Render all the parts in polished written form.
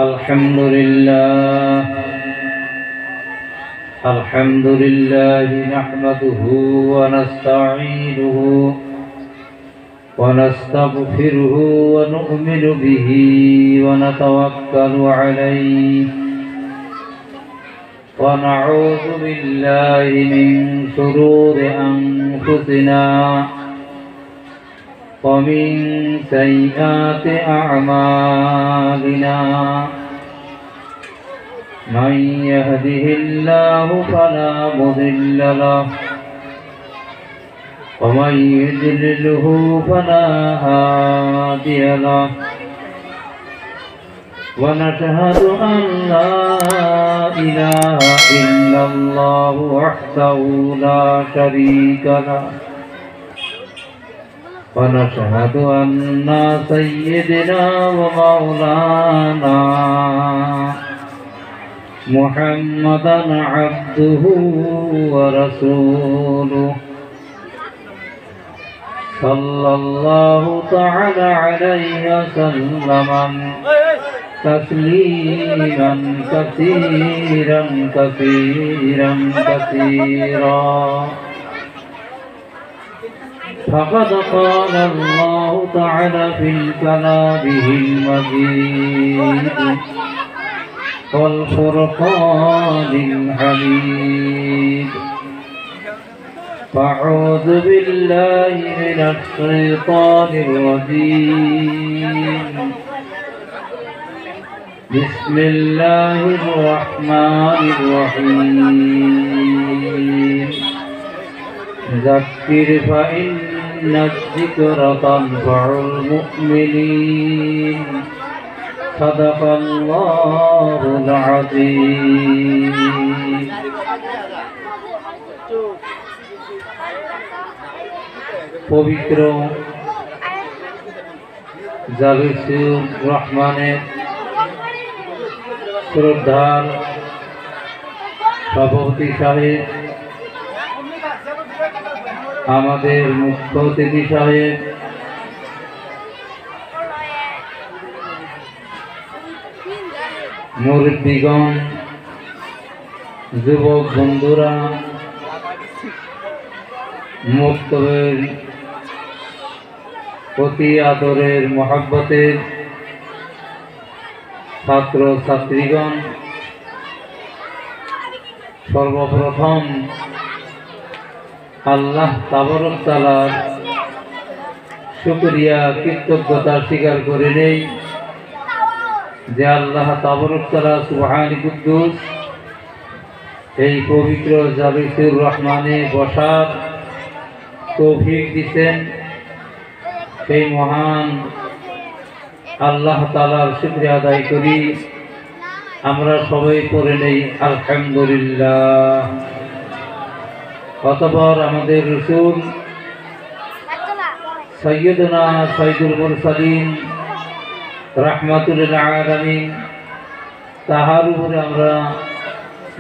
الحمد لله نحمده ونستعينه ونستغفره ونؤمن به ونتوكل عليه ونعوذ بالله من شرور أنفسنا ومن سيئات أعمالنا من يهده الله فلا مضل له ومن يضلله فلا هادي له ونشهد أن لا إله إلا الله وحده لا شريك له ونشهد أن سيدنا ومولانا محمدا عبده ورسوله صلى الله تعالى عليه وسلم تسليما كثيرا كثيرا كثيرا فقد قال الله تعالى في كلامه المجيد والفرقان الحميد أعوذ بالله من الشيطان الرجيم بسم الله الرحمن الرحيم ذكر فإن الذكر تنفع المؤمنين صدق الله العظيم পবিত্র জালিসুর রহমানের শ্রদ্ধার সভাপতি সাহেব, আমাদের মুখ্য অতিথি সাহেব, মুরব্বিগণ, যুবক বন্ধুরা, মুক্তবের অতি আদরের মহব্বতের ছাত্র ছাত্রীগণ, সর্বপ্রথম আল্লাহ তাবারক তাআলার শুকরিয়া কৃতজ্ঞতা স্বীকার করে নেই যে আল্লাহ তাবারক তাআলা সুবহানাহু কুদ্দুস এই পবিত্র জালিসুর রহমানে বসার তৌফিক দিতেন। সেই মহান আল্লাহ তাআলার শুকরিয়া আদায় করি। আমরা সবাই পড়ে নেই আলহামদুলিল্লাহ। অতঃপর আমাদের রাসূল সাইয়্যিদুনা সাইয়্যিদুল মুরসালিন রাহমাতুল লিল আলামিন তাহার উপরে আমরা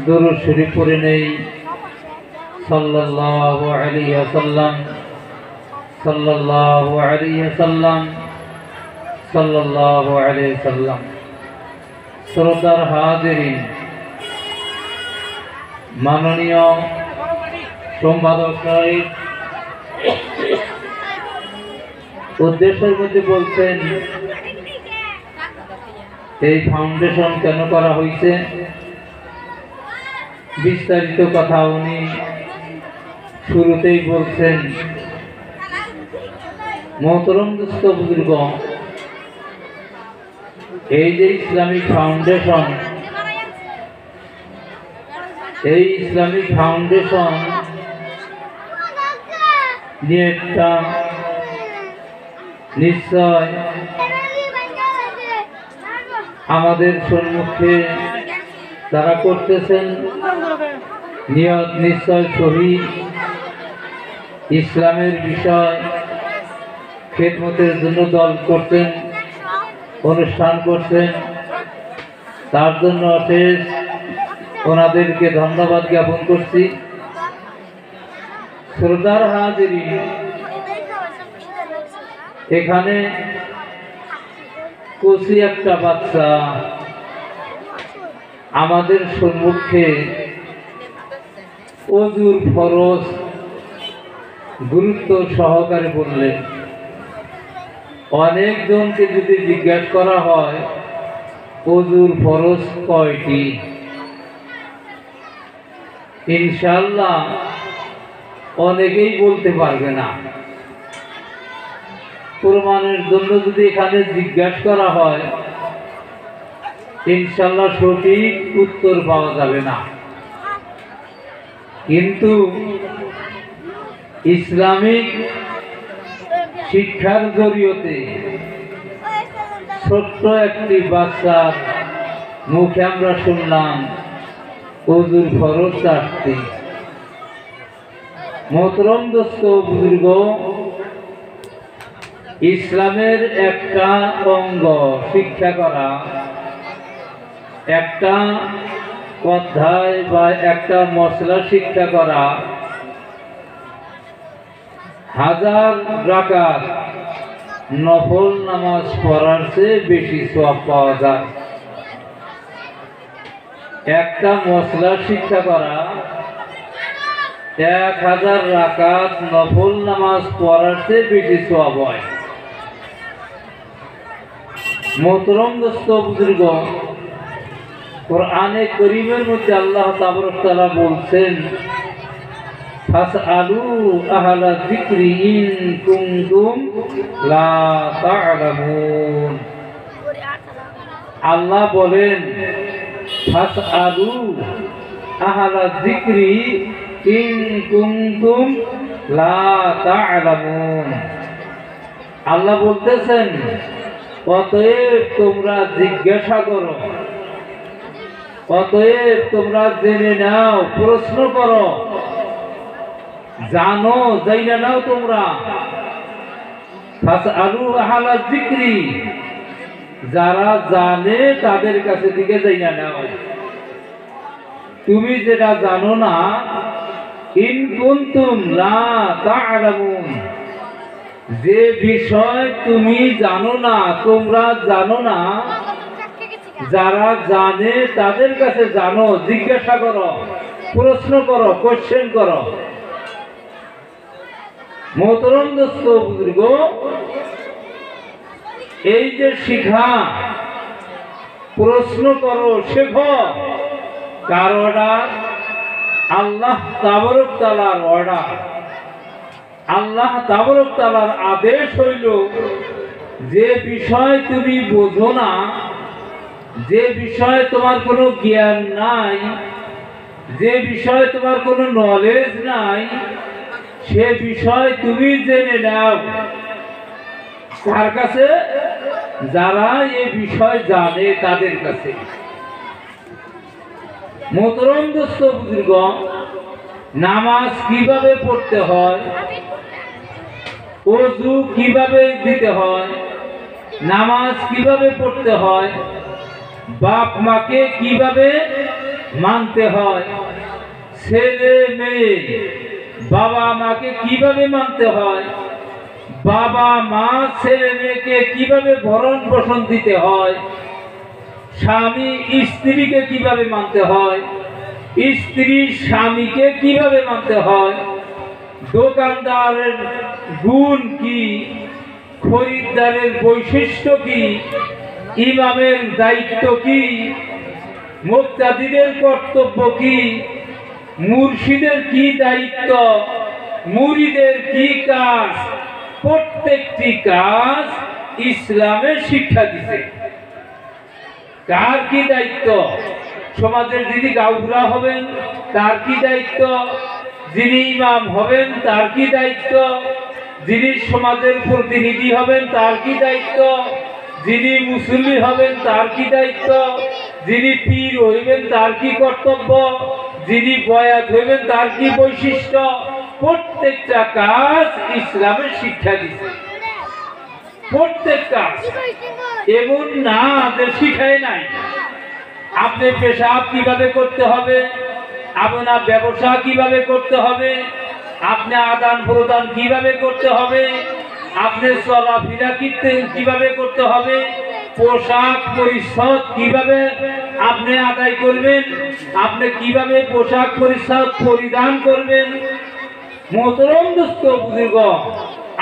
দরুদ শরীফ পড়ে নেই সাল্লাল্লাহু আলাইহি ওয়াসাল্লাম সাল্লাল্লাহু আলাইহি ওয়াসাল্লাম সাল্লাল্লাহু আলাইহি ওয়াসাল্লাম। শ্রদ্ধার হাজিরিন, মাননীয় সম্পাদক সাহেব উদ্দেশ্যের মধ্যে বলছেন এই ফাউন্ডেশন কেন করা হয়েছে, বিস্তারিত কথা উনি শুরুতেই বলছেন। মোহতরম দোস্ত বুজুর্গ, এই যে ইসলামিক ফাউন্ডেশন, এই ইসলামিক ফাউন্ডেশন নিয়ে একটা নিশ্চয় আমাদের সম্মুখে তারা করতেছেন নিয়ত নিশ্চয় সহি, ইসলামের বিষয় খেদমতের জন্য দল করতেন, অনুষ্ঠান করছেন। তার জন্য অশেষ ওনাদেরকে ধন্যবাদ জ্ঞাপন করছি। শ্রদ্ধার হাজিরিন, এখানে কচি একটা বাচ্চা আমাদের সম্মুখে ওযুর ফরজ গুরুত্ব সহকারে বললেন। অনেকজনকে যদি জিজ্ঞাসা করা হয় ওযুর ফরজ কয়টি, ইনশাআল্লাহ অনেকেই বলতে পারবে না। প্রমাণের জন্য যদি এখানে জিজ্ঞাসা করা হয় ইনশাআল্লাহ সঠিক উত্তর পাওয়া যাবে না। কিন্তু ইসলামিক শিক্ষার জরিয়তে ছোট্ট একটি বাচ্চার মুখে আমরা শুনলাম ওযুর ফরজ 4টি। মোহতরম দোস্ত বুজুর্গ, ইসলামের একটা অঙ্গ শিক্ষা করা, একটা অধ্যায় বা একটা মশলা শিক্ষা করা 1000 রাকাত নফল নামাজ পড়ার চেয়ে বেশি সওয়াব পাওয়া যায়। একটা মশলা শিক্ষা করা 1000 রাকাত নফল নামাজ পড়ার চেয়ে বেশি সওয়াব হয়। মোহতরম দোস্ত বুজুর্গ, কোরআনে করিমের মধ্যে আল্লাহ তাবারক তাআলা বলছেন ফাসআলু আহলা যিকরি ইন কুনতুম লা তা'লামুন। আল্লাহ বলেন ফাসআলু আহলা যিকরি ইন কুনতুম লা তা'লামুন। আল্লাহ বলতেছেন অতএব তোমরা জিজ্ঞাসা করো, অতএব তোমরা জেনে নাও, প্রশ্ন করো, জানো, জাইনা নাও তোমরা। ফাসআলু আহলা যিকরি, যারা জানে তাদের কাছে থেকে জাইনা নাও। তুমি যেটা জানো না, ইন কুনতুম লা তা'লামুন, যে বিষয় তুমি জানো না, তোমরা জানো না, যারা জানে তাদের কাছে জানো, জিজ্ঞাসা করো, প্রশ্ন করো, কোশ্চেন করো। মোহতরম দোস্ত বুজুর্গ, এই যে শিখা, প্রশ্ন করো, শেখো, কার অর্ডার? আল্লাহ তাবারক তাআলার অর্ডার। আল্লাহ তাবারক তাআলার আদেশ হইল যে বিষয় তুমি বোঝো না, যে বিষয়ে তোমার কোনো জ্ঞান নাই, যে বিষয়ে তোমার কোনো নলেজ নাই, সে বিষয় তুমি জেনে নাও। কার কাছে? যারা এই বিষয় জানে তাদের কাছে। মোহতরম দোস্ত বুজুর্গ, নামাজ কিভাবে পড়তে হয়, ওযু কিভাবে দিতে হয়, নামাজ কিভাবে পড়তে হয়, বাপ মাকে কিভাবে মানতে হয়, ছেলে মেয়ে বাবা মাকে কিভাবে মানতে হয়, বাবা মা ছেলে মেয়েকে কিভাবে ভরণ পোষণ দিতে হয়, স্বামী স্ত্রীকে কিভাবে মানতে হয়, স্ত্রী স্বামীকে কিভাবে মানতে হয়, দোকানদারের গুণ কি, খরিদ্দারের বৈশিষ্ট্য কি, ইমামের দায়িত্ব কি, মুক্তাদিদের কর্তব্য কি, মুর্শিদের কি দায়িত্ব, মুরিদের কি কাজ, প্রত্যেকটি কাজ ইসলামের শিক্ষা দিতে। কার কি দায়িত্ব? সমাজের যিনি গাউরা হবেন তার কি দায়িত্ব, যিনি ইমাম হবেন তার কি দায়িত্ব, যিনি সমাজের প্রতিনিধি হবেন তার কি দায়িত্ব, যিনি মুসল্লি হবেন তার কি দায়িত্ব, যিনি পীর হইবেন তার কি কর্তব্য, যিনি বয়াত হইবেন তার কি বৈশিষ্ট্য, প্রত্যেকটা কাজ ইসলামের শিক্ষা দিচ্ছে। প্রত্যেক কাজ এমন না যে শিখায় নাই। আপনি পেশাব কিভাবে করতে হবে, আপনার ব্যবসা কিভাবে করতে হবে, আপনি আদান প্রদান কিভাবে করতে হবে, আপনি চলাফেরা কিভাবে করতে হবে, পোশাক পরিচ্ছদ কিভাবে আপনি আদায় করবেন, আপনি কিভাবে পোশাক পরিচ্ছদ পরিধান করবেন। মোহতরম দোস্ত বুজুর্গ,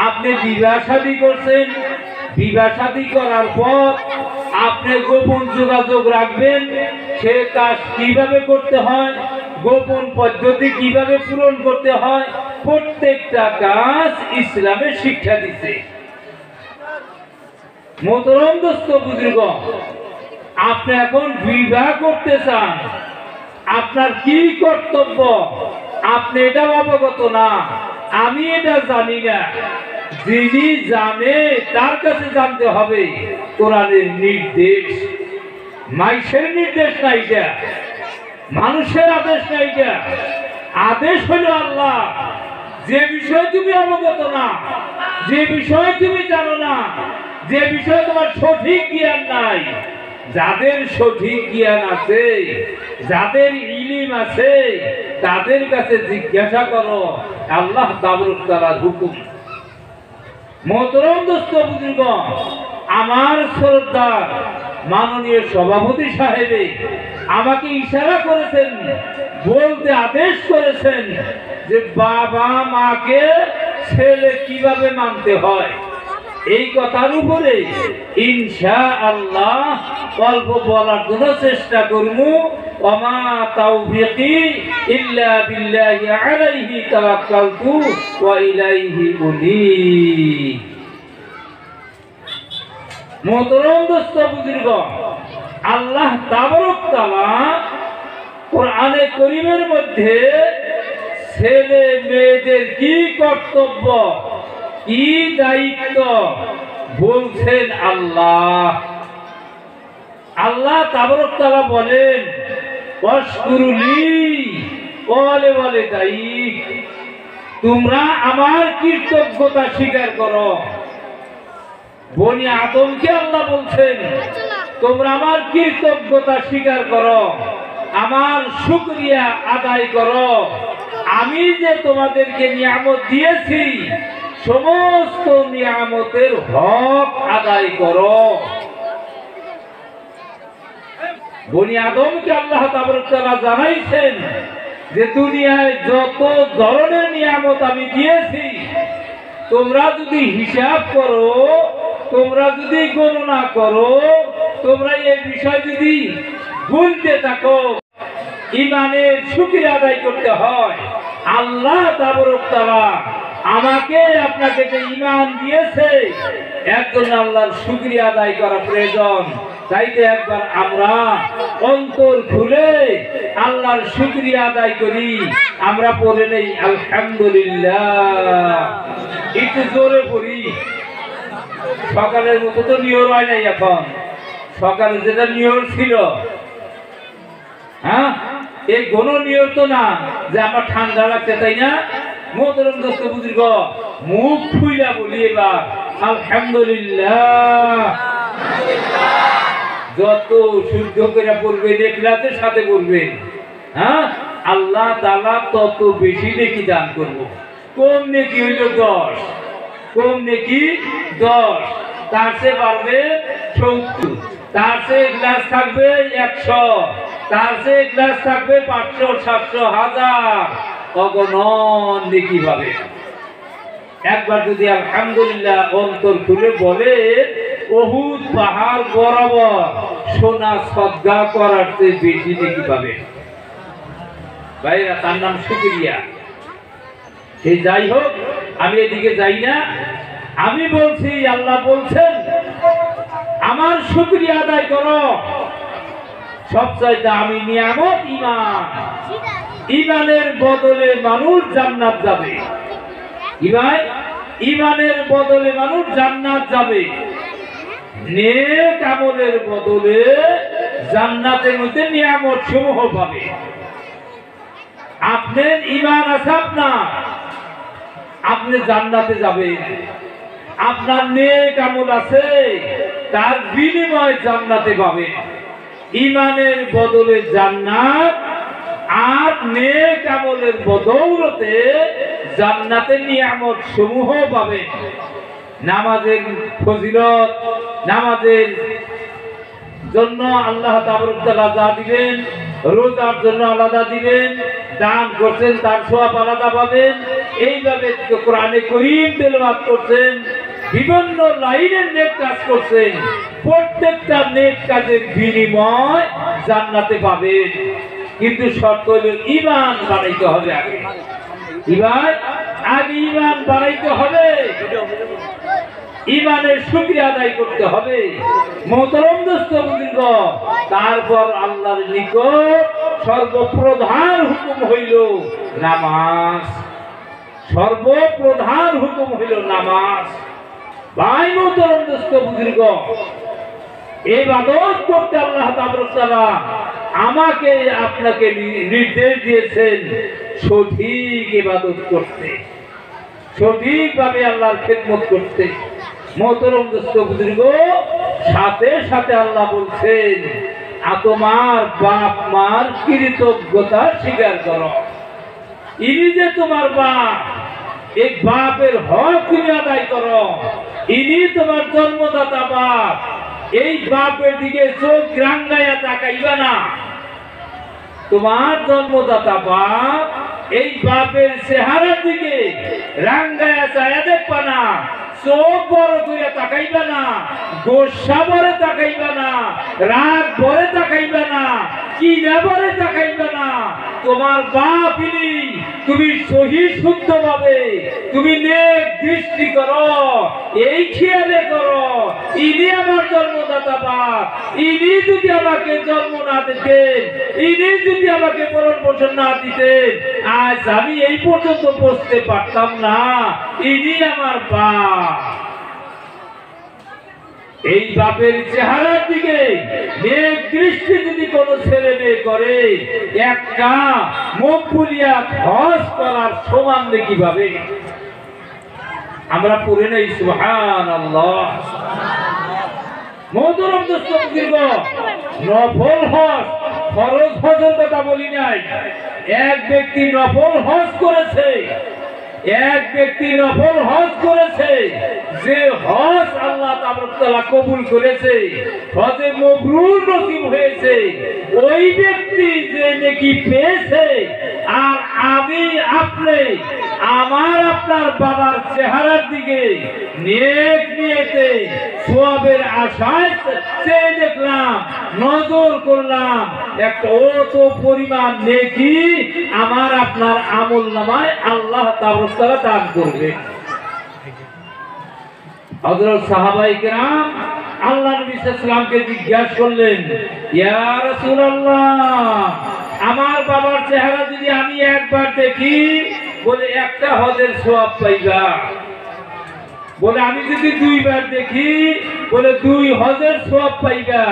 আপনি বিবাহ শাদী করছেন, বিবাহ শাদী করার পর আপনি গোপন যোগাযোগ রাখবেন, সে কাজ কিভাবে করতে হয়, গোপন পদ্ধতি কিভাবে পূরণ করতে হয়, প্রত্যেকটা কাজ ইসলামে শিক্ষা দিচ্ছে। মোহতরম দোস্ত বুজুর্গ, আপনি এখন বিবাহ করতে চান, আপনার কি কর্তব্য আপনি এটা অবগত না, আমি এটা জানি না। যিনি জানে তার কাছে জানতে হবে। কোরআনের নির্দেশ, মাইশের নির্দেশ না, এটা মানুষের আদেশ না, এটা আদেশ হলো আল্লাহ। যে বিষয়ে তুমি অবগত না, যে বিষয়ে তুমি জানো না, যে বিষয়ে তোমার সঠিক জ্ঞান নাই, যাদের সঠিক জ্ঞান আছে, যাদের ইলম আছে, তাদের কাছে জিজ্ঞাসা করো। আল্লাহ তাবারক তাআলার হুকুম। মোহতরম দোস্ত বুজুর্গ, আমার শ্রদ্ধার মাননীয় সভাপতি সাহেবে আমাকে ইশারা করেছেন, বলতে আদেশ করেছেন যে বাবা মাকে ছেলে কিভাবে মানতে হয়। এই কথার উপরে ইনশাআল্লাহ অল্প বলার জন্য চেষ্টা করব। ওমা তাওফীকি ইল্লা বিল্লাহি আলাইহি তাওয়াক্কালতু ওয়া ইলাইহি উনীব। মোহতরম দোস্ত বুজুর্গ, আল্লাহ তাবারক তাআলা কোরআনে কারীমের মধ্যে ছেলে মেয়েদের কি কর্তব্য, কি দায়িত্ব বলছেন। আল্লাহ আল্লাহ তাবারক তাআলা বলেন, ওয়াশকুরুলি ওয়ালে ওয়ালিদাইক, তোমরা আমার কৃতজ্ঞতা স্বীকার করো। বনি আদমকে আল্লাহ বলছেন, তোমরা আমার কৃতজ্ঞতা স্বীকার করো, আমার শুকরিয়া আদায় করো। আমি যে তোমাদেরকে নিয়ামত দিয়েছি, সমস্ত নিয়ামতের হক আদায় করো। বনি আদমকে আল্লাহ তাবারক তাআলা জানাইছেন যে দুনিয়ায় যত ধরনের নিয়ামত আমি দিয়েছি, তোমরা যদি হিসাব করো, তোমরা যদি গণনা করো, তোমরা এই বিষয় যদি গুনতে থাকো, ঈমানের শুকরিয়া আদায় করতে হয়। আল্লাহ তাবারক তাআলা আমাকে আপনাকে যে ঈমান দিয়েছে, একজন আল্লাহর শুকরিয়া আদায় করা প্রয়োজন। তাইতে একবার আমরা অন্তর খুলে আল্লাহর শুকরিয়া আদায় করি। আমরা পড়ে নেই আলহামদুলিল্লাহ, একটু জোরে পড়ি। সকালের মতো তো নিয়র হয় নাই, এখন সকালে যেটা নিয়র ছিল, হ্যাঁ, এই কোনো নিয়র তো না যে আমার ঠান্ডা লাগছে, তাই না? মোহতরম দোস্ত বুজুর্গ, মুখ খুইলা বলি এবার আলহামদুলিল্লাহ। যত শুদ্ধ করে পড়বে, ইখলাসের সাথে পড়বে, হ্যাঁ, আল্লাহ তাআলা তত বেশি নেকি দান করব। কম নেকি হইল 10, কম নেকি 10, তার চেয়ে বাড়বে 70, তার চেয়ে ইখলাস থাকবে 100, তার চেয়ে ইখলাস থাকবে 500, 700, 1000, অগণন নেকি পাবে। একবার যদি আলহামদুলিল্লাহ অন্তর খুলে বলে, উহুদ পাহাড় বরাবর সোনা সদকা করার চেয়ে বেশি নেকি পাবে। ভাইরা, তার নাম শুকরিয়া। এই যাই হোক, আমি এদিকে যাই না, আমি বলছি আল্লাহ বলছেন আমার শুকরিয়া আদায় করো। সবচাইতে আমি নিয়ামত ঈমান। ঈমানের বদলে মানুষ জান্নাত যাবে। ঈমানের বদলে মানুষ জান্নাত যাবে, নেক আমলের বদলে জান্নাতের মধ্যে নিয়ামত সমূহ পাবে। আপনার ঈমান আছে, আপনি জান্নাতে যাবেন। আপনার নেক আমল আছে, তার বিনিময়ে জান্নাতে পাবেন। ঈমানের বদলে জান্নাত, আর নেক আমলের বদৌলতে জান্নাতের নিয়ামত সমূহ পাবেন। নামাজের ফজিলত, নামাজের জন্য আল্লাহ তাবারক তাআলা যা দিবেন, রোজার জন্য আলাদা দিবেন, দান করছেন তার সওয়াব আলাদা পাবেন। এইভাবে কোরআনে কারীম তেলাওয়াত করছেন, বিভিন্ন লাইনের নেক কাজ করছেন, প্রত্যেকটা নেক কাজের বিনিময় জান্নাতে পাবেন। কিন্তু শর্ত হলো ঈমান বানাইতে হবে আগে। ঈমান বানাইতে হবে, ঈমানের শুকরিয়া আদায় করতে হবে। মোহতারাম দোস্ত বুজুর্গ, তারপর আল্লাহর নিকট সর্বপ্রধান হুকুম হইল নামাজ। সর্বপ্রধান হুকুম হইল নামাজ। ভাই মোহতারাম দোস্ত বুজুর্গ, ইবাদত করতে আল্লাহ তাবারক তাআলা আমাকে আপনাকে নির্দেশ দিয়েছেন সঠিক ইবাদত করতে, সঠিকভাবে আল্লাহর খেদমত করতে। মোহতারাম দোস্ত বুজুর্গ, সাথে সাথে আল্লাহ বলছেন তোমার বাপ মার কৃতজ্ঞতা স্বীকার করো। ইনি যে তোমার বাপ, এই বাপের হক তুমি আদায় করো। ইনি তোমার জন্মদাতা বাপ, এই বাপের দিকে চোখ রাঙ্গাইয়া তাকাইবা না। তোমার জন্মদাতা বাপ, এই বাপের চেহারার দিকে রাঙ্গাইয়া চায়া দেখবা না, চোখ বড় করে তাকাইবা না, গোসা বড় তাকাইবা না, রাগ বড় তাকাইবা না, কি ব্যাপারে তাকাইবা না। তোমার বাপ ইনি, তুমি সহি শুদ্ধ ভাবে তুমি নেক দৃষ্টি করো, এই খেয়ালে করো ইনি আমার জন্মদাতা বাপ। ইনি যদি আমাকে জন্ম না দিতেন, ইনি যদি আমাকে ভরণ পোষণ না দিতেন, আজ আমি এই পর্যন্ত বসতে পারতাম না। ইনি আমার বাপ। এই বাপের চেহারার দিকে নেক দৃষ্টি যদি কোনো ছেলে মেয়ে করে, একটা মকবুলিয়া হজ করার সমান কিভাবে। আমরা পড়ে নেই সুবহানাল্লাহ। মোহতারাম দোস্ত বুজুর্গ, নফল হজ, ফরজ হজের কথা বলি নাই। এক ব্যক্তি নফল হজ করেছে, এক ব্যক্তি নফল হজ করেছে, যে হজ আল্লাহ তাবারক তাআলা কবুল করেছে, হজে মাবরুর নসিব হয়েছে, ওই ব্যক্তি যে নেকি পেয়েছে। আর আমি আপনি আমার আপনার বাবার চেহারার দিকে নেক নিয়েতে সওয়াবের আশায় চেয়ে দেখলাম, নজর করলাম, একটা অত পরিমাণ নেকি আমার আপনার আমল নামায় আল্লাহ তাবারক তাআলা দান করবে। হযরত সাহাবায়ে কেরাম আল্লাহ নবী সাল্লাল্লাহু আলাইহি ওয়াসাল্লামকে জিজ্ঞাসা করলেন, ইয়া রাসূলুল্লাহ, আমার বাবার চেহারা যদি আমি একবার দেখি, বলে একটা হজের সওয়াব পাইবা। বলে আমি যদি দুইবার দেখি, বলে 2 হজের সওয়াব পাইবা।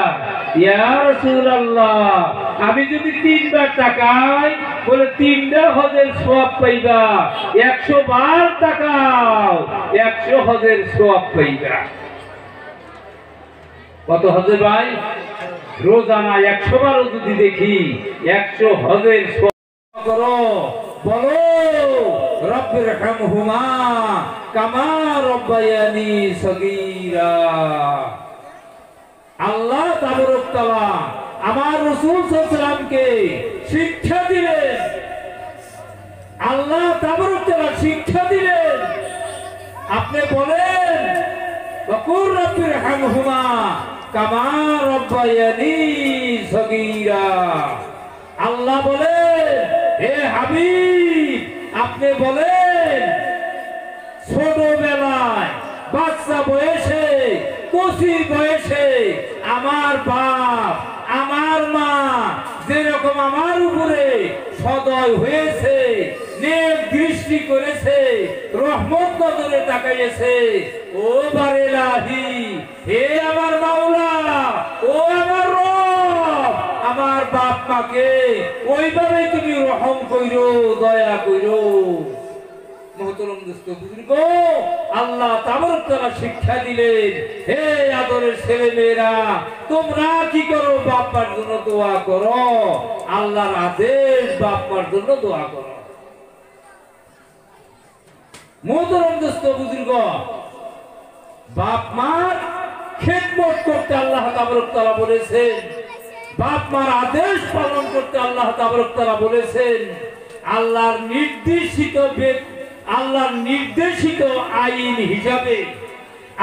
ইয়া রাসূলুল্লাহ, আমি যদি 3বার তাকাই, বলে 3টা হজের সওয়াব পাইবা। 100 বার তাকাও, 100 হজের সওয়াব পাইবা। কত হজে ভাই? রোজানা 100 বারও যদি দেখি, 100 হজের সওয়াব করো। বলো রব্বিরহামহুমা কামা রব্বায়ানি সগীরা। আল্লাহ তাবারক তাআলা আমার রাসূল সাল্লাল্লাহু আলাইহি ওয়াসাল্লামকে শিক্ষা দিলেন, আল্লাহ তাবারক তাআলা শিক্ষা দিলেন, আপনি বলেন ওয়াকুর রব্বিরহামহুমা কামা রব্বায়ানি সগীরা। আল্লাহ বলেন, হে হাবিব, আপনি বলেন ছোটবেলায় বাচ্চা বয়সে, কচি বয়সে আমার বাপ আমার মা যেরকম আমার উপরে সদয় হয়েছে, নেক দৃষ্টি করেছে, রহমত নজরে তাকাইয়েছে, ও বারেলাহি, হে আমার মাওলা, ও আমার রব, আমার বাপ মাকে ওইভাবে তুমি রহম কইরো, দয়া কইরো। মোহতারাম দোস্ত বুজুর্গ, আল্লাহ তাবারক তাআলা শিক্ষা দিলেন, হে আদরের ছেলে মেয়েরা, তোমরা কি করো? বাপ মার জন্য দোয়া করো। আল্লাহর আদেশ, বাপ মার জন্য দোয়া করো। মোহতারাম দোস্ত বুজুর্গ, বাপ মার খেদমত করতে আল্লাহ তাবারক তাআলা বলেছেন, বাপ মার আদেশ পালন করতে আল্লাহ তাবারক তাআলা বলেছেন। আল্লাহর নির্দেশিত আইন হিসাবে,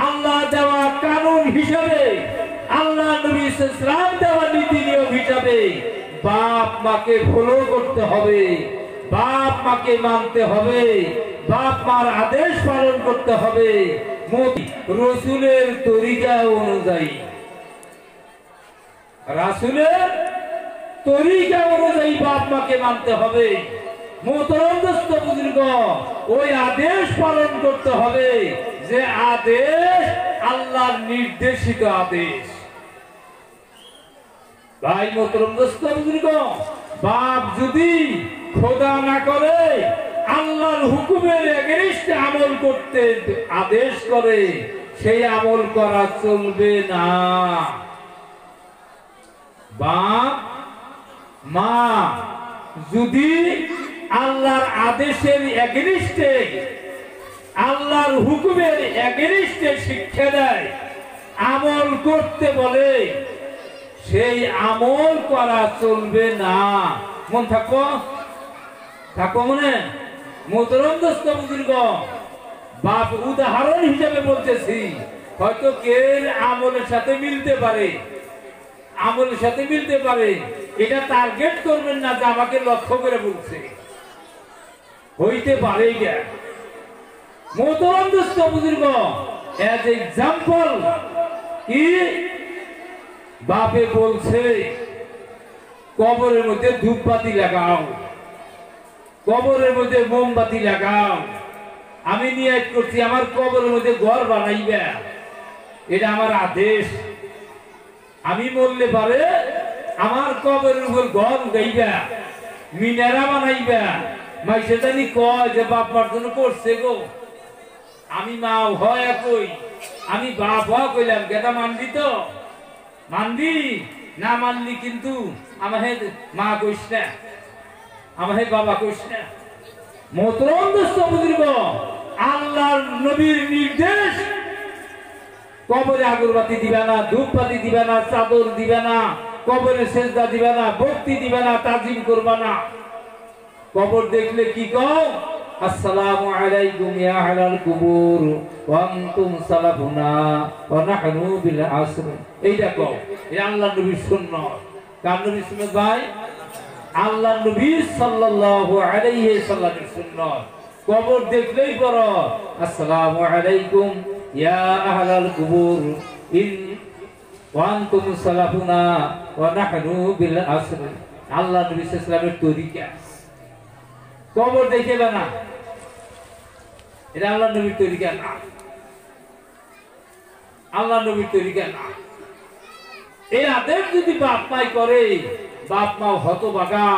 আল্লাহ দেওয়া কানুন হিসাবে, আল্লাহ নবী ইসলাম দেওয়া নীতি নিয়ম হিসাবে বাপ মাকে ফলো করতে হবে, বাপ মাকে মানতে হবে, বাপ মার আদেশ পালন করতে হবে রাসূলের তরিকা অনুযায়ী। রাসূলের তরিকা অনুযায়ী বাপ মাকে মানতে হবে। মোহতরম দোস্ত বুজুর্গ, ওই আদেশ পালন করতে হবে যে আদেশ আল্লাহর নির্দেশিত আদেশ। ভাই মোহতরম দোস্ত বুজুর্গ, বাপ যদি খোদা না করে আল্লাহর হুকুমের এগেইনস্টে আমল করতে আদেশ করে, সেই আমল করা চলবে না। বাপ মা যদি আল্লাহর আদেশের এগেইনস্টে, আল্লাহর হুকুমের এগেইনস্টে শিক্ষা দেয়, আমল করতে বলে, সেই আমল করা চলবে না। মন থাকো মনে। মোহতরম দোস্ত বুজুর্গ, বাপ উদাহরণ হিসেবে বলতেছি, হয়তো কেউ আমলের সাথে মিলতে পারে, আমলের সাথে মিলতে পারে, এটা টার্গেট করবেন না যে আমাকে লক্ষ্য করে বলছে, হইতে পারে। মোহতরম দোস্ত বুজুর্গ, এজ এক্সাম্পল কি বাপে বলছে কবরের মধ্যে ধূপবাতি লাগাও, কবরের মধ্যে মোমবাতি লাগাও। আমি নিয়ত করছি আমার কবরের মধ্যে ঘর বানাইবা, এটা আমার আদেশ। আমি বললে পারে আমার কবরের উপর ঘর উঠাইবা, মিনারা বানাইবা। মাইসে জানি কয় যে বাপ মার জন্য করছে গো, আমি মা হয় কই, আমি বাপ হওয়া কইলাম, গেটা মানবি তো? মানবি না? মানলি কিন্তু আমাহে মা কইস না, আমাহে বাবা কইস না। মোহতরম দোস্ত বুজুর্গ, আল্লাহর নবীর নির্দেশ, কবরে আগরবাতি দিবে না, ধূপবাতি দিবে না, চাদর দিবে না, কবরে সেজদা দিবে না, ভক্তি দিবে না, তাজিম করবে না। কবর দেখলে কি কও? আসসালামু আলাইকুম ইয়া আহলাল কুবুর ওয়া আনতুম সালাফুনা ওয়া নাহনু বিল আসর। এইটা কও, এই আল্লাহর নবীর সুন্নাত। কার নবীর সুন্নাত ভাই? আল্লাহর নবী সাল্লাল্লাহু আলাইহি সাল্লামের সুন্নাত। কবর দেখলেই পড়ো আসসালামু আলাইকুম ইয়া আহলাল কুবুর ওয়া আনতুম সালাফুনা ওয়া নাহনু বিল আসর। আল্লাহর নবী সাল্লাল্লাহু আলাইহি সাল্লামের তরিকা। কবর দেখে না, এটা আল্লাহ নবীর তরিকা না, আল্লাহ নবীর তরিকা না। এই আদেশ যদি বাপ মাই করে, বাপ মা হতভাগা,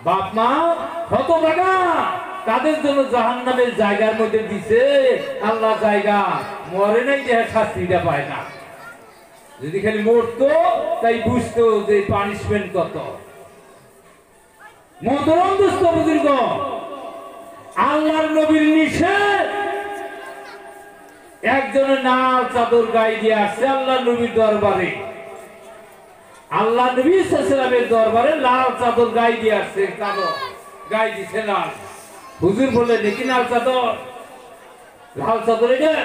বাপ মা হতভাগা। তাদের জন্য জাহান্নামের জায়গার মধ্যে দিছে আল্লাহ জায়গা, মরে নাই যে শাস্তিটা পায় না। যদি খালি মরতো তাই বুঝতো যে পানিশমেন্ট কত। মোহতরম দোস্ত বুজুর্গ, আল্লাহর নবীর নিষেধ, একজনের নাল চাদর গায়ে দিয়ে আসছে আল্লাহ নবীর দরবারে। আল্লাহ নবী সাল্লাল্লাহু আলাইহি ওয়াসাল্লামের দরবারে লাল চাদর গায়ে দিয়ে আসছে, চাদর গায়ে দিছে লাল। হুজুর বললেন নাকি লাল চাদর? লাল চাদর এটা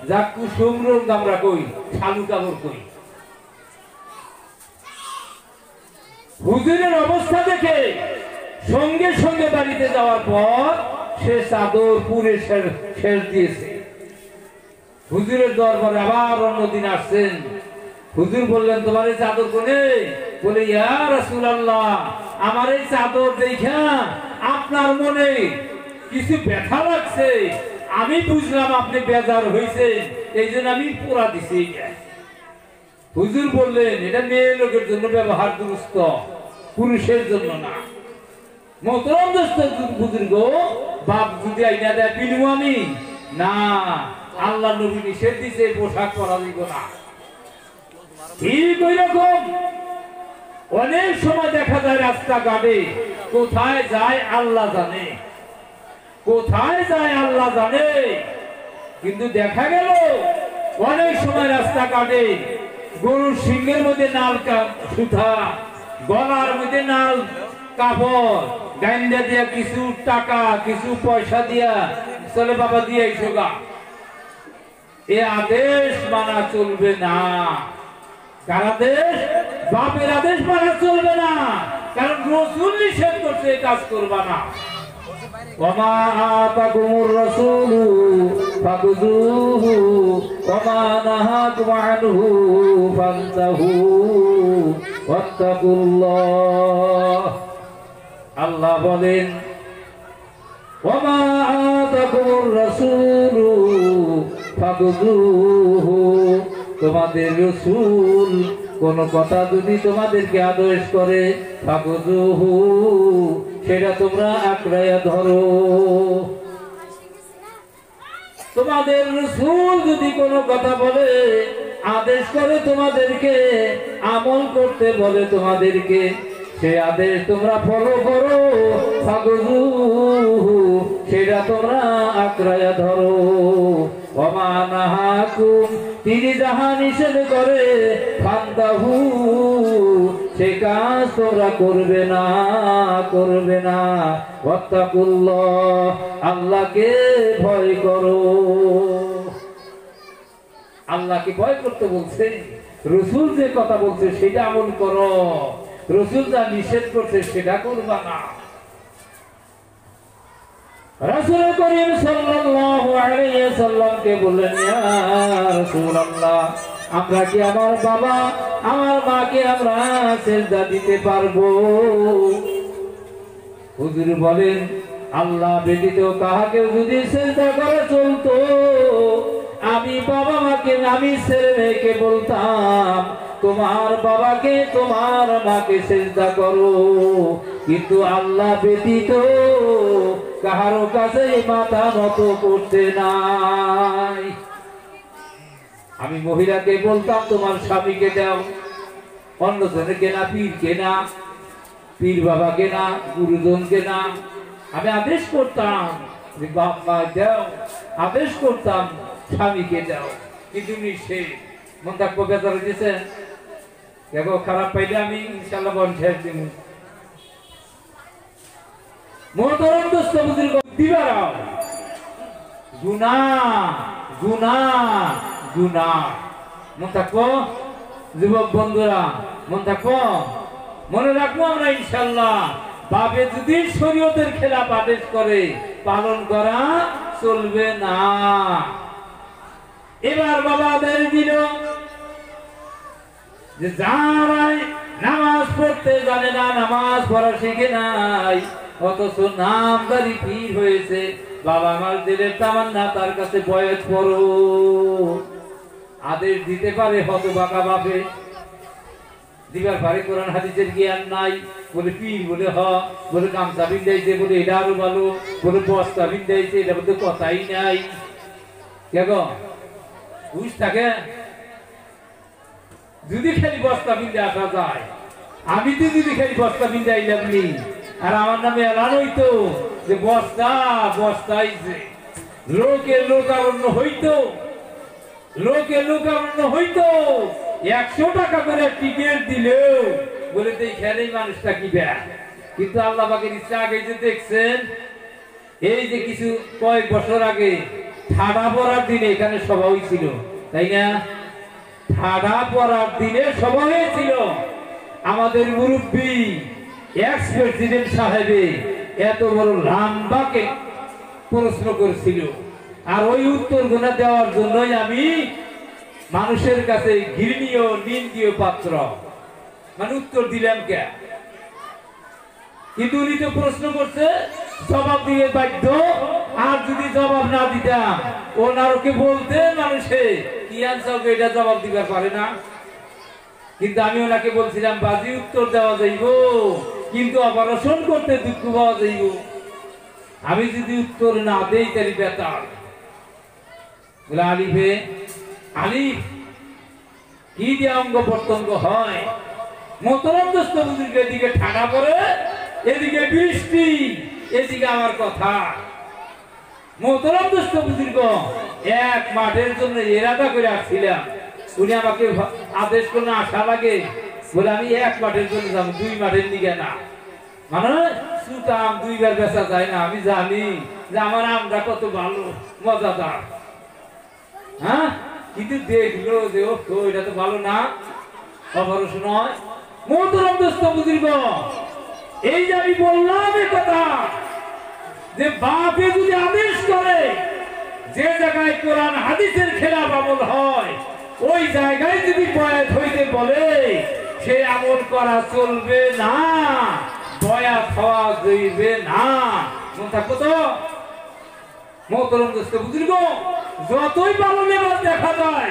যা কুসুম রঙ আমরা কই, শালু কাপড় কই। হুজুরের অবস্থা দেখে সঙ্গে সঙ্গে বাড়িতে যাওয়ার পর সে চাদর পুরে শেষ দিয়েছে। হুজুরের দরবারে আবার অন্যদিন আসছেন। হুজুর বললেন তোমার এই চাদর কোনে? বলে ইয়া রাসূলুল্লাহ, আমার এই চাদর দেখা আপনার মনে কিছু ব্যথা লাগছে, আমি বুঝলাম আপনি বেজার হয়েছেন, এই জন্য আমি পোড়া দিছি। হুজুর বললেন এটা মেয়ে লোকের জন্য ব্যবহার দুরুস্ত, পুরুষের জন্য না। মোহতরম দোস্ত বুজুর্গ, বাপ যদি আইনা দেয় পিনু আমি না, আল্লাহ নবী নিষেধ দিছে পোশাক পরা দিব না। ঠিক ওই রকম অনেক সময় দেখা যায় রাস্তাঘাটে, কোথায় যায় আল্লাহ জানে, কোথায় যায় আল্লাহ জানে, কিন্তু দেখা গেল অনেক সময় রাস্তাঘাটে গরুর সিংহের মধ্যে নাল সুতা, গলার মধ্যে নাল কাপড় গাইন্দা দিয়া কিছু টাকা কিছু পয়সা দিয়া চলে বাবা দিয়ে গা, এ আদেশ মানা চলবে না। কার আদেশ? বাপের আদেশ মানা চলবে না, কারণ রাসূল নিষেধ করছে এই কাজ করবা না। ওমা আতাকুমুর রাসূলু ফাখুযুহু ওমা নাহাকুম আনহু ফান্তাহু ওয়াত্তাকুল্লাহ। আল্লাহ বলেন ওমা আতাকুমুর রাসূলু ফাখুযুহু, তোমাদের রাসূল কোন কথা যদি তোমাদেরকে আদেশ করে ফাখুযুহু, সেটা তোমরা আঁকড়াইয়া ধরো। তোমাদের রাসূল যদি কোনো কথা বলে, আদেশ করে তোমাদেরকে, আমল করতে বলে তোমাদেরকে, সেই আদেশ তোমরা ফলো করো। ফাখুযুহু, সেটা তোমরা আঁকড়াইয়া ধরো। ওমা নাহাকুম, তিনি যাহা নিষেধ করে, ফান্তাহু, সে কাজ তোমরা করবে না, করবে না। ওয়াত্তাকুল্লাহ, আল্লাহকে ভয় করো। আল্লাহকে ভয় করতে বলছে, রাসূল যে কথা বলছে সেটা আমল করো, রাসূল যা নিষেধ করছে সেটা করবা না। রাসূল করিম সাল্লাল্লাহু আলাইহি ওয়াসাল্লামকে বললেন, ইয়া রাসূলুল্লাহ, আমরা কি আমার বাবা আমার মাকে আমরা সিজদা দিতে পারবো? হুজুর বলেন, আল্লাহ ব্যতীত কাহাকে যদি সিজদা করে চলতো, আমি বাবা মাকে, আমি ছেলে মেয়েকে বলতাম তোমার বাবাকে তোমার মাকে সিজদা করো, কিন্তু আল্লাহ ব্যতীত কাহারো কাছে মাথা নত করতে নাই। আমি মহিলাকে বলতাম তোমার স্বামীকে দাও, অন্যজনকে না, পীরকে না, পীর বাবাকে না, গুরুজনকে না। আমি আদেশ করতাম যে বাপ মা দাও, আদেশ করতাম স্বামীকে দাও, কিন্তু নিষেধ। মন থাকবো বেজার হয়েছেন, দেখো খারাপ পাইলে আমি ইনশাল্লাহ বন্ধের দিব। মোহতরম দোস্ত বুজুর্গ, দিবারাও গুনাহ, গুনাহ, গুনাহ। মন থাকবো যুবক বন্ধুরা, মন থাকবো, মনে রাখবো আমরা ইনশাল্লাহ বাপে যদি শরীয়তের খেলাফ আদেশ করে পালন করা চলবে না। এবার বাবা আদেশ দিল যে যারাই নামাজ পড়তে জানে না, নামাজ পড়া শিখে নাই, অথচ নামদারি পীর হয়েছে, বাবা আমার দিলের তামান্না তার কাছে বয়স পড়ো। আদেশ দিতে পারে হতভাগা বাপে, দিবার পারে কোরআন হাদিসের জ্ঞান নাই, বলে পীর বলে বলে গামছা বিন্দাইছে, বলে এটা আরো ভালো, বলে বস্তা বিন্দাইছে, এটা বলতে কথাই নাই। কেন বুঝ থাকে? যদি খালি বস্তা বিন্দে আসা যায়, আমি তো যদি খালি বস্তা বিন্দে আইলাম নি, আর আমার নামে এলান হইতো যে বস্তা বস্তাইছে, লোকের লোকারণ্য হইতো, লোকের লোকারণ্য হইতো, 100 টাকা করে টিকিট দিলেও বলে খেলেই মানুষটা কি ব্যাগ। কিন্তু আল্লাহ পাকের ইচ্ছা, আগে যে দেখছেন এই যে কিছু কয়েক বছর আগে ঠাডা পড়ার দিনে এখানে সভা হয়েছিল, তাই না? ঠাডা পড়ার দিনে সভা হয়েছিল, আমাদের মুরব্বী এক্স প্রেসিডেন্ট সাহেবে এত বড় লাম্বাকে প্রশ্ন করেছিল, আর ওই উত্তর গুলো দেওয়ার জন্যই আমি মানুষের কাছে ঘৃণীয় নিন্দীয় পাত্র, মানে উত্তর দিলাম কে। কিন্তু উনি তো প্রশ্ন করছে, জবাব দিয়ে বাধ্য, আর যদি জবাব না দিতাম ওনারকে বলতে মানুষে কি আনসার এটা জবাব দিবার পারে না। কিন্তু আমি ওনাকে বলছিলাম বাজি উত্তর দেওয়া যাইব, কিন্তু অপারেশন করতে দুঃখ পাওয়া যাইব, আমি যদি উত্তর না দেই তাহলে বেতার। বলে আলিফে আলিফ কি দিয়ে অঙ্গ প্রত্যঙ্গ হয়। মোহতরম দোস্ত বুজুর্গ, এদিকে ঠান্ডা পড়ে, এদিকে বৃষ্টি, এদিকে আমার কথা। মোহতরম দোস্ত বুজুর্গ, এক মাঠের জন্য ইরাদা করে আসছিলাম, উনি আমাকে আদেশ করলেন আশা লাগে বলে আমি এক মাঠের জন্য যাবো, 2 মাঠের দিকে না। মানে সুতাম 2বার বেচা যায় না, আমি জানি যে আমার আমটা কত ভালো মজাদার। হ্যাঁ, কিন্তু দেখলো যে এটা তো ভালো না, অপারেশন নয়। মোহতরম দোস্ত বুজুর্গ, এই যে আমি বললাম এই কথা যে বাপে যদি আদেশ করে যে জায়গায় কোরআন হাদিসের খেলাফ আমল হয়, ওই জায়গায় যদি বয়াত হইতে বলে সে আমল করা চলবে না, বয়াত হওয়া যাইবে না। মন থাকবো তো? মোহতরম দোস্ত বুজুর্গ, যতই ভালো লেবাস দেখা যায়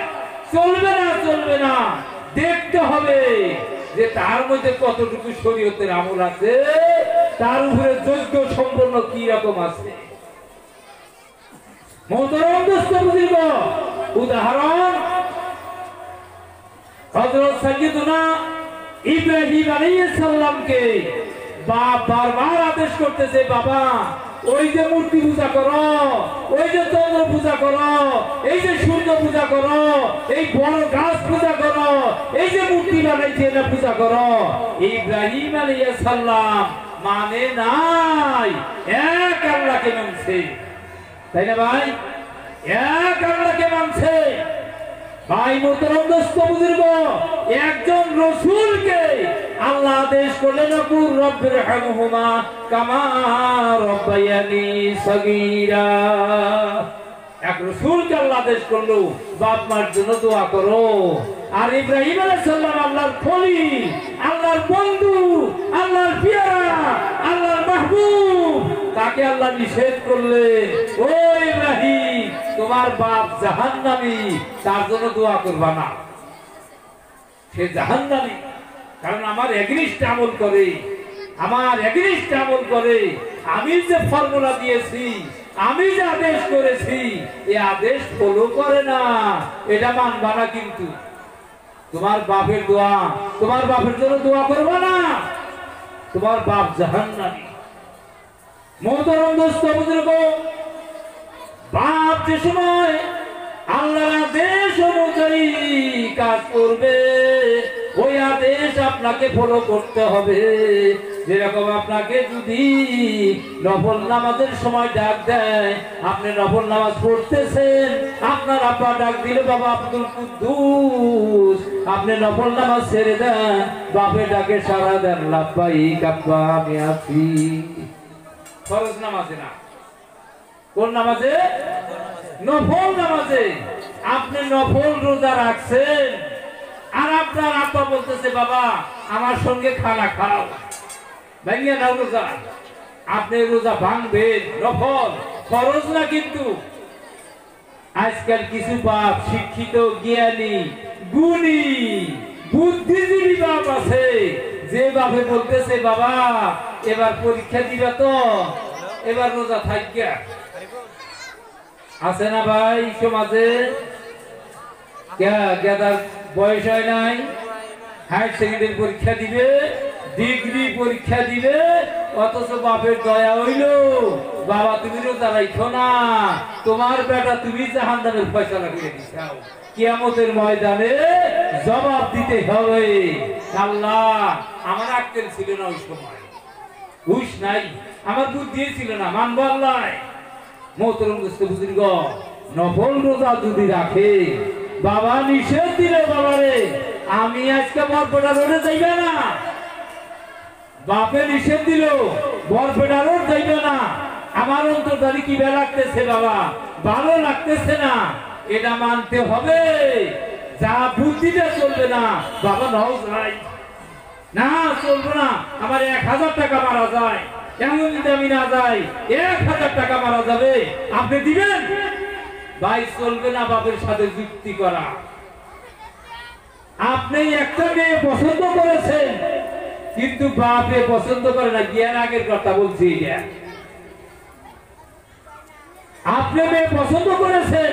চলবে না, চলবে না। দেখতে হবে যে তার মধ্যে কতটুকু শরীয়তের আমল আছে, তার উপরে যোগ্য সম্পন্ন কি রকম আছে। মোহতরম দোস্ত বুজুর্গ, উদাহরণ হযরত সাইয়্যিদুনা ইব্রাহিম আলাইহিস সালামকে বাপ বারবার আদেশ করতেছে, বাবা ওই যে মূর্তি পূজা করো, ওই যে চন্দ্র পূজা করো, এই যে সূর্য পূজা করো, এই বড় গাছ পূজা করো, এই যে মূর্তি বানাইছে এটা পূজা করো। ইব্রাহিম আলাইহিস সালাম মানে নাই, এক আল্লাহকে মানছে, তাই না ভাই? এক আল্লাহকে মানছে। ভাই মোহতরম দোস্ত বুজুর্গ, একজন রাসূলকে আল্লাহ আদেশ করলেন কুর রব্বিরহামহুমা কামা রাব্বায়ানি সগীরা। এক রাসূলকে আল্লাহ আদেশ করলো বাপ মার জন্য দোয়া করো। আর ইব্রাহিম আলাইহিস সালাম আল্লাহর খলিল, আল্লাহর বন্ধু, আল্লাহর পেয়ারা, আল্লাহর মাহবুব, তাকে আল্লাহ নিষেধ করলে ও ইব্রাহিম তোমার বাপ জাহান্নামী, তার জন্য দোয়া করবা না, সে জাহান্নামী। কারণ আমার এগনিস্ট আমল করে, আমার এগনিস্ট আমল করে। আমি যে ফর্মুলা দিয়েছি, আমি যে আদেশ করেছি, এই আদেশ ফলো করে না, এটা মানবা না। কিন্তু তোমার বাপের দোয়া, তোমার বাপের জন্য দোয়া করবা না, তোমার বাপ জাহান্নামী। মোহতরম দোস্ত বুজুর্গ, বাপ যে সময় আল্লাহর আদেশ অনুযায়ী কাজ করবে, ওই আদেশ আপনাকে ফলো করতে হবে। যেরকম আপনাকে যদি নফল নামাজের সময় ডাক দেয়, আপনি নফল নামাজ পড়তেছেন, আপনার আব্বা ডাক দিলে বাবা আব্দুল কুদ্দুস, আপনি নফল নামাজ ছেড়ে দেন, বাপে ডাকে সাড়া দেন, লাব্বাইক আব্বা আমি আছি। ফরজ নামাজে না, কোন নামাজে? নফল নামাজে। আপনি নফল রোজা রাখছেন, আর আপনার আব্বা বলতেছে বাবা আমার সঙ্গে খানা খাও, ভাঙিয়ে নাও রোজা। আপনি রোজা ভাঙবেন, নফল, ফরজ না। কিন্তু আজকাল কিছু বাপ শিক্ষিত, জ্ঞানী, গুণী, বুদ্ধিজীবী বাপ আছে, যে বাপে বলতেছে বাবা এবার পরীক্ষা দিবা তো, এবার রোজা থাকবে। আছে না ভাই সমাজে? গেদার বয়স হয় নাই, হায়ার সেকেন্ডারি পরীক্ষা দিবে, ডিগ্রি পরীক্ষা দিবে, অথচ বাপের দয়া হইল বাবা তুমি রোজা রাখো না, তোমার বেটা তুমি জাহান্নামের ফয়সালা করে দিছাও। কিয়ামতের ময়দানে জবাব দিতে হবে। আল্লাহ আমার আক্কেল ছিল না ওই সময়, হুশ নাই, আমার বুদ্ধি ছিল না, মানবো আল্লাহ। মোহতরম দোস্ত বুজুর্গ, নফল রোজা যদি রাখে, বাবা নিষেধ দিলে বাবারে আমি আজকে বরপেটা রোডে যাইবে না, বাপে নিষেধ দিল বরপেটা রোড যাইবে না, আমার অন্তর্দারি কি ভালো লাগতেছে বাবা, ভালো লাগতেছে না, এটা মানতে হবে। যা বুদ্ধিটা চলবে না বাবা, নাও যাই না, চলবে না। আমার 1000 টাকা মারা যায়, এমন যদি আমি না যাই 1000 টাকা মারা যাবে, আপনি দিবেন? ভাই চলবে না বাপের সাথে যুক্তি করা। আপনি একটা মেয়ে পছন্দ করেছেন, কিন্তু বাপে পছন্দ করে না, বিয়ের আগের কথা বলছি। আপনি মেয়ে পছন্দ করেছেন,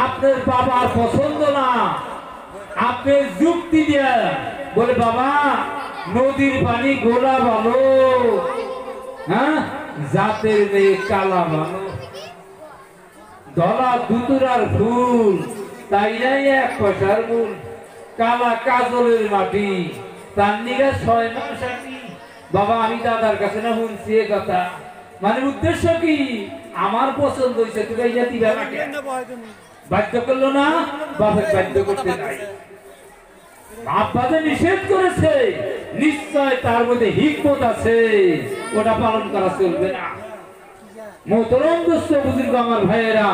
আপনার বাবার পছন্দ না, আপনি যুক্তি দিয়ে বলে বাবা নদীর পানি গোলা ভালো, হ্যাঁ জাতের মেয়ে কালা ভালো। ধলা দুতুরার ফুল তাই নাই এক পয়সার মূল, কালা কাজলের মাটি তার নিগা 6 মাস আটি। বাবা আমি দাদার কাছে না শুনছি এ কথা, মানে উদ্দেশ্য কি আমার পছন্দ হয়েছে তুমি এই জাতি বেলাকে বাধ্য করলো না, বাপের বাধ্য করতে নাই। আব্বাদে নিষেধ করেছে, নিশ্চয় তার মধ্যে হিকমত আছে, ওটা পালন করা চলবে না। মোহতরম দোস্ত বুজুর্গ আমার ভাইয়েরা,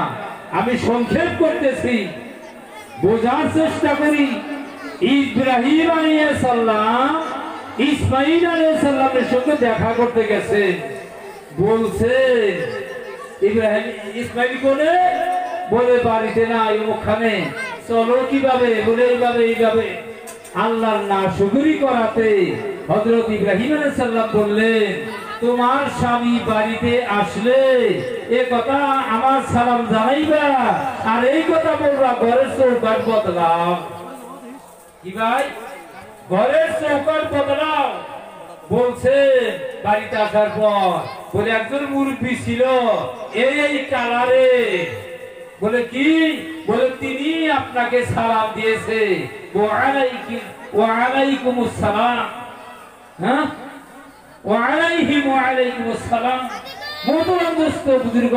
আমি সংক্ষেপ করতেছি, বোঝার চেষ্টা করি। ইব্রাহিম আলাইহিস সালাম ইসমাঈল আলাইহিস সালামের সঙ্গে দেখা করতে গেছে, বলছে ইব্রাহিম ইসমাঈল কোনে, বলে বাড়িতে না ওখানে। চলো কিভাবে, বলে এইভাবে আল্লাহর নাশকরি করাতে হযরত ইব্রাহিম আলাইহিস সালাম বললেন, তোমার স্বামী বাড়িতে আসলে এ কথা আমার সালাম জানাইবা, আর এই কথা বলবা ঘরের চৌকাঠ বদলাও। কি ভাই, ঘরের চৌকাঠ বদলাও বলছে। বাড়িতে আসার পর বলে একজন মুরব্বী ছিল এই কালারে, বলে কি, বলে তিনি আপনাকে সালাম দিয়েছে, ওয়া আলাইকুমুস সালাম। হ্যাঁ, ওয়া আলাইহিম ওয়া আলাইকুমুস সালাম। মোহতরম দোস্ত বুজুর্গ,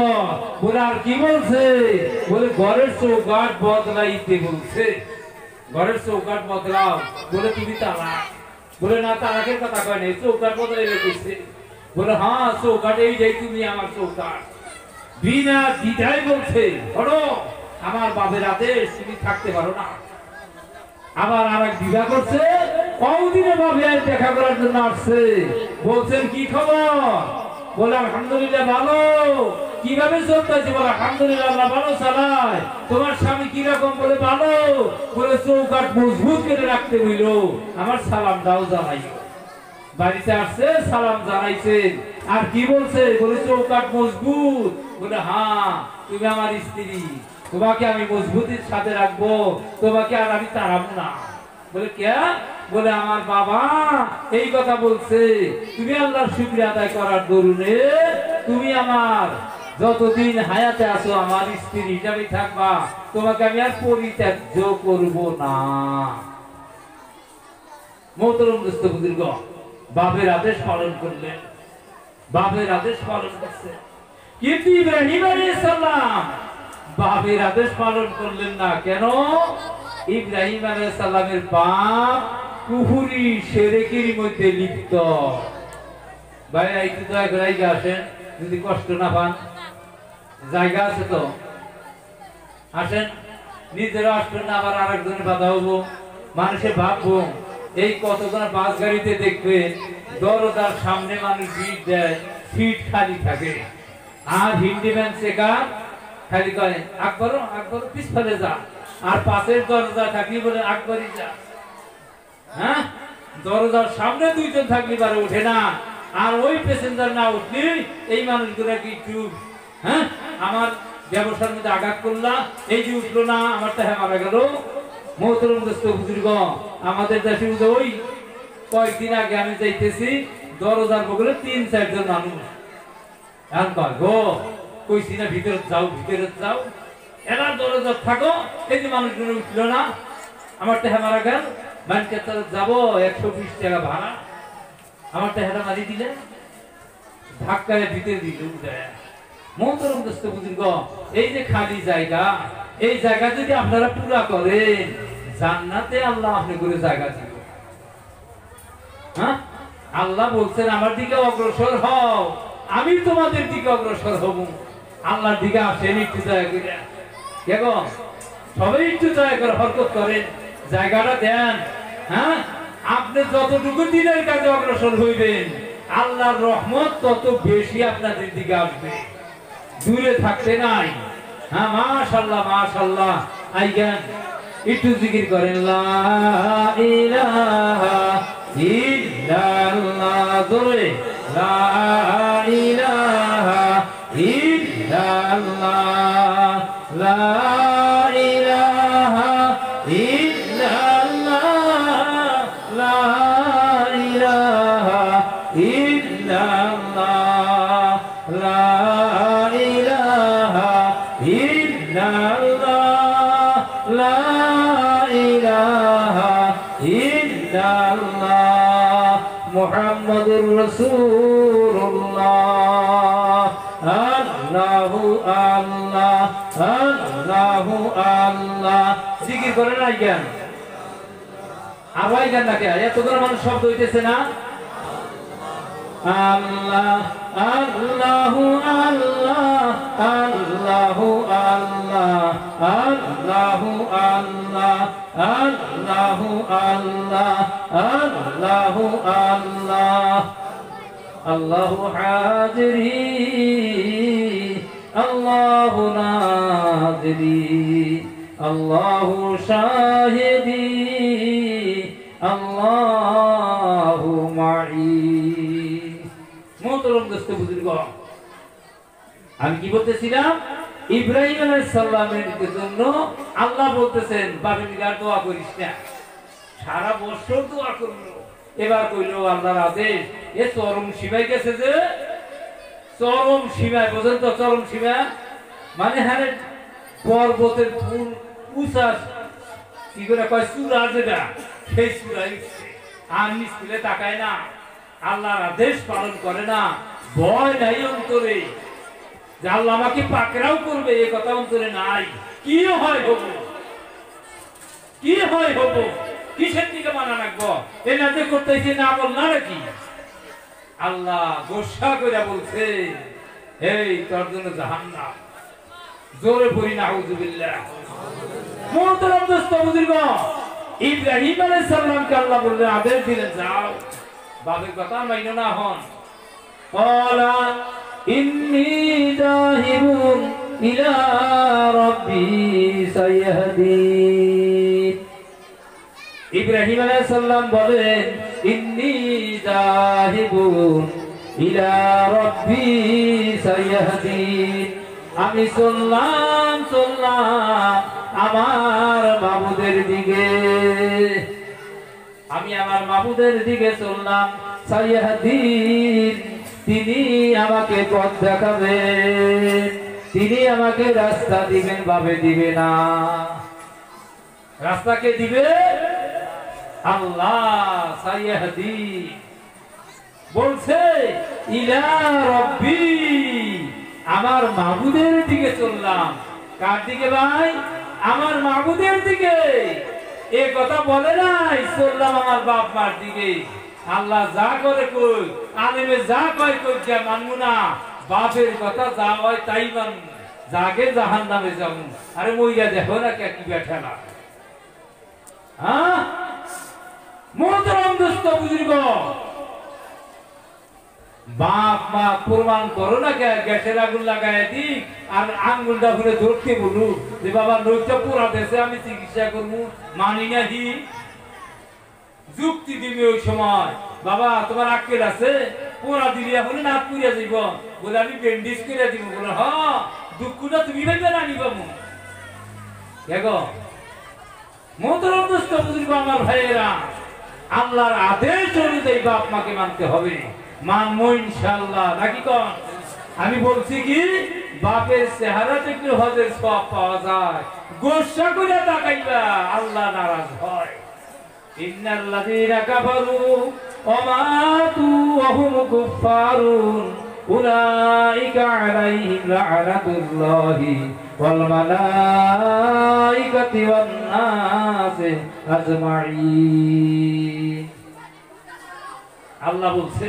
বলে আর কি বলছে, বলে ঘরের চৌকাঠ বদলাইতে বলছে, ঘরের চৌকাঠ বদলাও। বলে তুমি তালাক, বলে না তালাকের কথা কয় নাই, চৌকাঠ বদলাইলে কইছে। বলে হ্যাঁ চৌকাঠ এইটাই, তুমি আমার চৌকাঠ। বিনা দ্বিধায় বলছে, ধরো আমার বাপের আদেশ, তুমি থাকতে পারো না। আবার আরেক বিবাহ করছে, কতদিনে বাপে দেখা করার জন্য আসছে, বলছেন কি খবর, বলে আলহামদুলিল্লাহ ভালো। কিভাবে চলতেছে, বলে আলহামদুলিল্লাহ আল্লাহ ভালো চালায়। তোমার স্বামী কিরকম, বলে ভালো। বলে চৌকাঠ মজবুত করে রাখতে হইল, আমার সালাম দাও জানাই। বাড়িতে আসছে, সালাম জানাইছেন, আর কি বলছে, বলে চৌকাঠ মজবুত। বলে হ্যাঁ তুমি আমার স্ত্রী, তোমাকে আমি মজবুতির সাথে রাখবো, তোমাকে আর আমি তাড়াবো না। বলে কে, বলে আমার বাবা এই কথা বলছে, তুমি আল্লাহর শুকরিয়া আদায় করার দরুনে তুমি আমার যতদিন হায়াতে আছো আমার স্ত্রী হিসাবে থাকবা, তোমাকে আমি আর পরিত্যাজ্য করব না। মোহতরম দোস্ত বুজুর্গ, বাপের আদেশ পালন করলেন, বাপের আদেশ পালন করছে। কিন্তু ইব্রাহিম আলাইহিস সালাম বাপের আদেশ পালন করলেন না। কেন? ইব্রাহিম আলাইহিস সালামের বাপ কুফরি শিরকের মধ্যে লিপ্ত। ভাই একটু দয়া করে আইগা আসেন, যদি কষ্ট না পান, জায়গা আছে তো আসেন, নিজেরা আসবেন না, আবার আরেকজনের বাধা হবো। মানুষে ভাববো এই কতজন বাস গাড়িতে দেখবে দরজার সামনে মানুষ ভিড় দেয়, সিট খালি থাকে, আর হিন্দিম্যান চেকার খালি করে আকবর আকবর পিছনে যা, আর পাশের দরজা থাকলে বলে আকবরই যা। হ্যাঁ, দরজার সামনে দুইজন থাকলে পারে ওঠে না, আর ওই প্যাসেঞ্জার না উঠলে এই মানুষগুলা কি চুপ, হ্যাঁ আমার ব্যবসার মধ্যে আঘাত করলা, এই যে উঠলো না আমারটা হ্যাঁ মারা গেল। মোহতরম দোস্ত বুজুর্গ, আমাদের দেশে ওই কয়েকদিন আগে আমি যাইতেছি, দরজার বগলে 3-4 জন মানুষ, এখন কয় গো কইছি না ভিতরে যাও, ভিতরে যাও, এরা দরজা থাকো, এই যে মানুষগুলো উঠলো না আমারটা হ্যাঁ মারা গেল, ব্যাংকে যাবো 120 টাকা ভাড়া, আমারটা হ্যাঁ মারি দিলে, ধাক্কায় ভিতরে দিল উঠে। মোহতরম দোস্ত বুজুর্গ, এই যে খালি জায়গা, এই জায়গা যদি আপনারা পুরা করেন, জান্নাতে আল্লাহ আপনি করে জায়গা দিল। হ্যাঁ, আল্লাহ বলছেন আমার দিকে অগ্রসর হও, আমি তোমাদের দিকে অগ্রসর হব। আল্লাহর দিকে আসেন একটু দয়া করে, দেখো সবাই একটু দয়া করে হরকত করেন, জায়গাটা দেন। হ্যাঁ, আপনি যতটুকু দিনের কাজে অগ্রসর হইবেন, আল্লাহর রহমত তত বেশি আপনাদের দিকে আসবে, দূরে থাকতে নাই। হ্যাঁ, মাশাআল্লাহ মাশাআল্লাহ। আইগান একটু জিকির করেন, লা ইলাহা ইল্লাল্লাহ, জোরে লা ইলাহা ইল্লাল্লাহ, লা ইলাহা ইল্লাল্লাহ, লা ইলাহা ইল্লাল্লাহ, লা ইলাহা ইল্লাল্লাহ। ইল্লাল্লাহ লা ইলাহা ইল্লাল্লাহ মুহাম্মাদুর রাসূলুল্লাহ আল্লাহু আল্লাহ আল্লাহু আল্লাহ জিকির করে না জ্ঞান আওয়াজ গান নাকি এতগুলো মানুষ শব্দ হইতেছে না আল্লাহ আল্লাহু আল্লাহ আল্লাহু আল্লাহ আল্লাহু আল্লাহ আল্লাহু আল্লাহ আল্লাহু আল্লাহ আল্লাহু হাজিরি আল্লাহু নাজিরি আল্লাহু শাহিদি আল্লাহু মাই মোহতরম দোস্ত বুজুর্গ আমি কি বলতেছিলাম ইব্রাহিম আলাইহিস সালামের জন্য আল্লাহ বলতেছেন বাপের নিগার দোয়া করিস না সারা বছর দোয়া করলো এবার কইলো আল্লাহর আদেশ এ চরম সীমায় গেছে যে চরম সীমায় বোঝেন তো চরম সীমা মানে হ্যাঁ পর্বতের ফুল উঁচা কি করে কয় চূড়া যেটা সেই চূড়ায় উঠছে আর নিচে তাকায় না আল্লাহর আদেশ পালন করে না ভয় নাই অন্তরে যে আল্লাহ আমাকে পাকড়াও করবে এই কথা অন্তরে নাই কি হয় হবো কি হয় হবো কিসের দিকে মানা রাখবো এ না যে করতেছি না বল না নাকি আল্লাহ গোসা করে বলছে এই তোর জন্য জাহান্নাম জোরে পড়ি নাউযুবিল্লাহ মুহতারাম দোস্ত বুজুর্গ ইব্রাহিম আলাইহিস সালামকে আল্লাহ বললেন আদেশ দিলেন যাও বাপের কথা মাইনো না হন ক্বালা ইন্নী যাহিবুন ইলা রাব্বি সাইয়াহদিন ইব্রাহিম আলাইহিস সালাম বলেন ইন্নী যাহিবুন ইলা রাব্বি সাইয়াহদিন আমি চললাম আমার মাবুদের দিকে আমি আমার মাবুদের দিকে চললাম সাইয়াহদিন তিনি আমাকে পথ দেখাবেন তিনি আমাকে রাস্তা দিবেন ভাবে দিবে না রাস্তা কে দিবে আল্লাহ সাইয়াহদিন বলছে ইলা রাব্বি আমার মাবুদের দিকে চললাম কার দিকে ভাই আমার মাবুদের দিকে এই কথা বলে নাই চললাম আমার বাপ মার দিকে আল্লাহ যা করে কই আলেমে যা কয় কই যা মানবো না বাপের কথা যা হয় তাই মানবো যাকে জাহান্নামে যাবো আরে মইরা দেখো না কি বেঠালা হ্যাঁ মুহতারাম দোস্ত বুজুর্গ বাপ মা প্রমাণ করো না গ্যাসের আগুন লাগায় দি আর আঙ্গুলটা ঘুরে ধরতে বলু যে বাবা নইটা পুরা দেশে আমি চিকিৎসা করবো মানি নাহি যুক্তি দিবে ওই সময় বাবা তোমার আক্কেল আছে পুরা দিলে এখন না পুড়িয়া যাইব বলে আমি ব্যান্ডেজ করে দিব বলে হ দুঃখটা তুমি ভাইবে না নিব দেখো মোহতরম দোস্ত বুজুর্গ আমার ভাইয়েরা আল্লাহর আদেশ অনুযায়ী বাপ মাকে মানতে হবে মানবো ইনশাআল্লাহ নাকি কোন আমি বলছি কি বাপের চেহারা দেখলে হজের সওয়াব পাওয়া যায় গোসা করে তাকাইবা আল্লাহ নারাজ হয় ইন্নাল্লাযীনা কাফারু ওয়া মাতু ওয়া হুম কুফফারুন উলাইকা আলাইহিম লা'নাতুল্লাহি ওয়াল মালাইকাতি ওয়ান নাসি আজমাইন আল্লাহ বলছে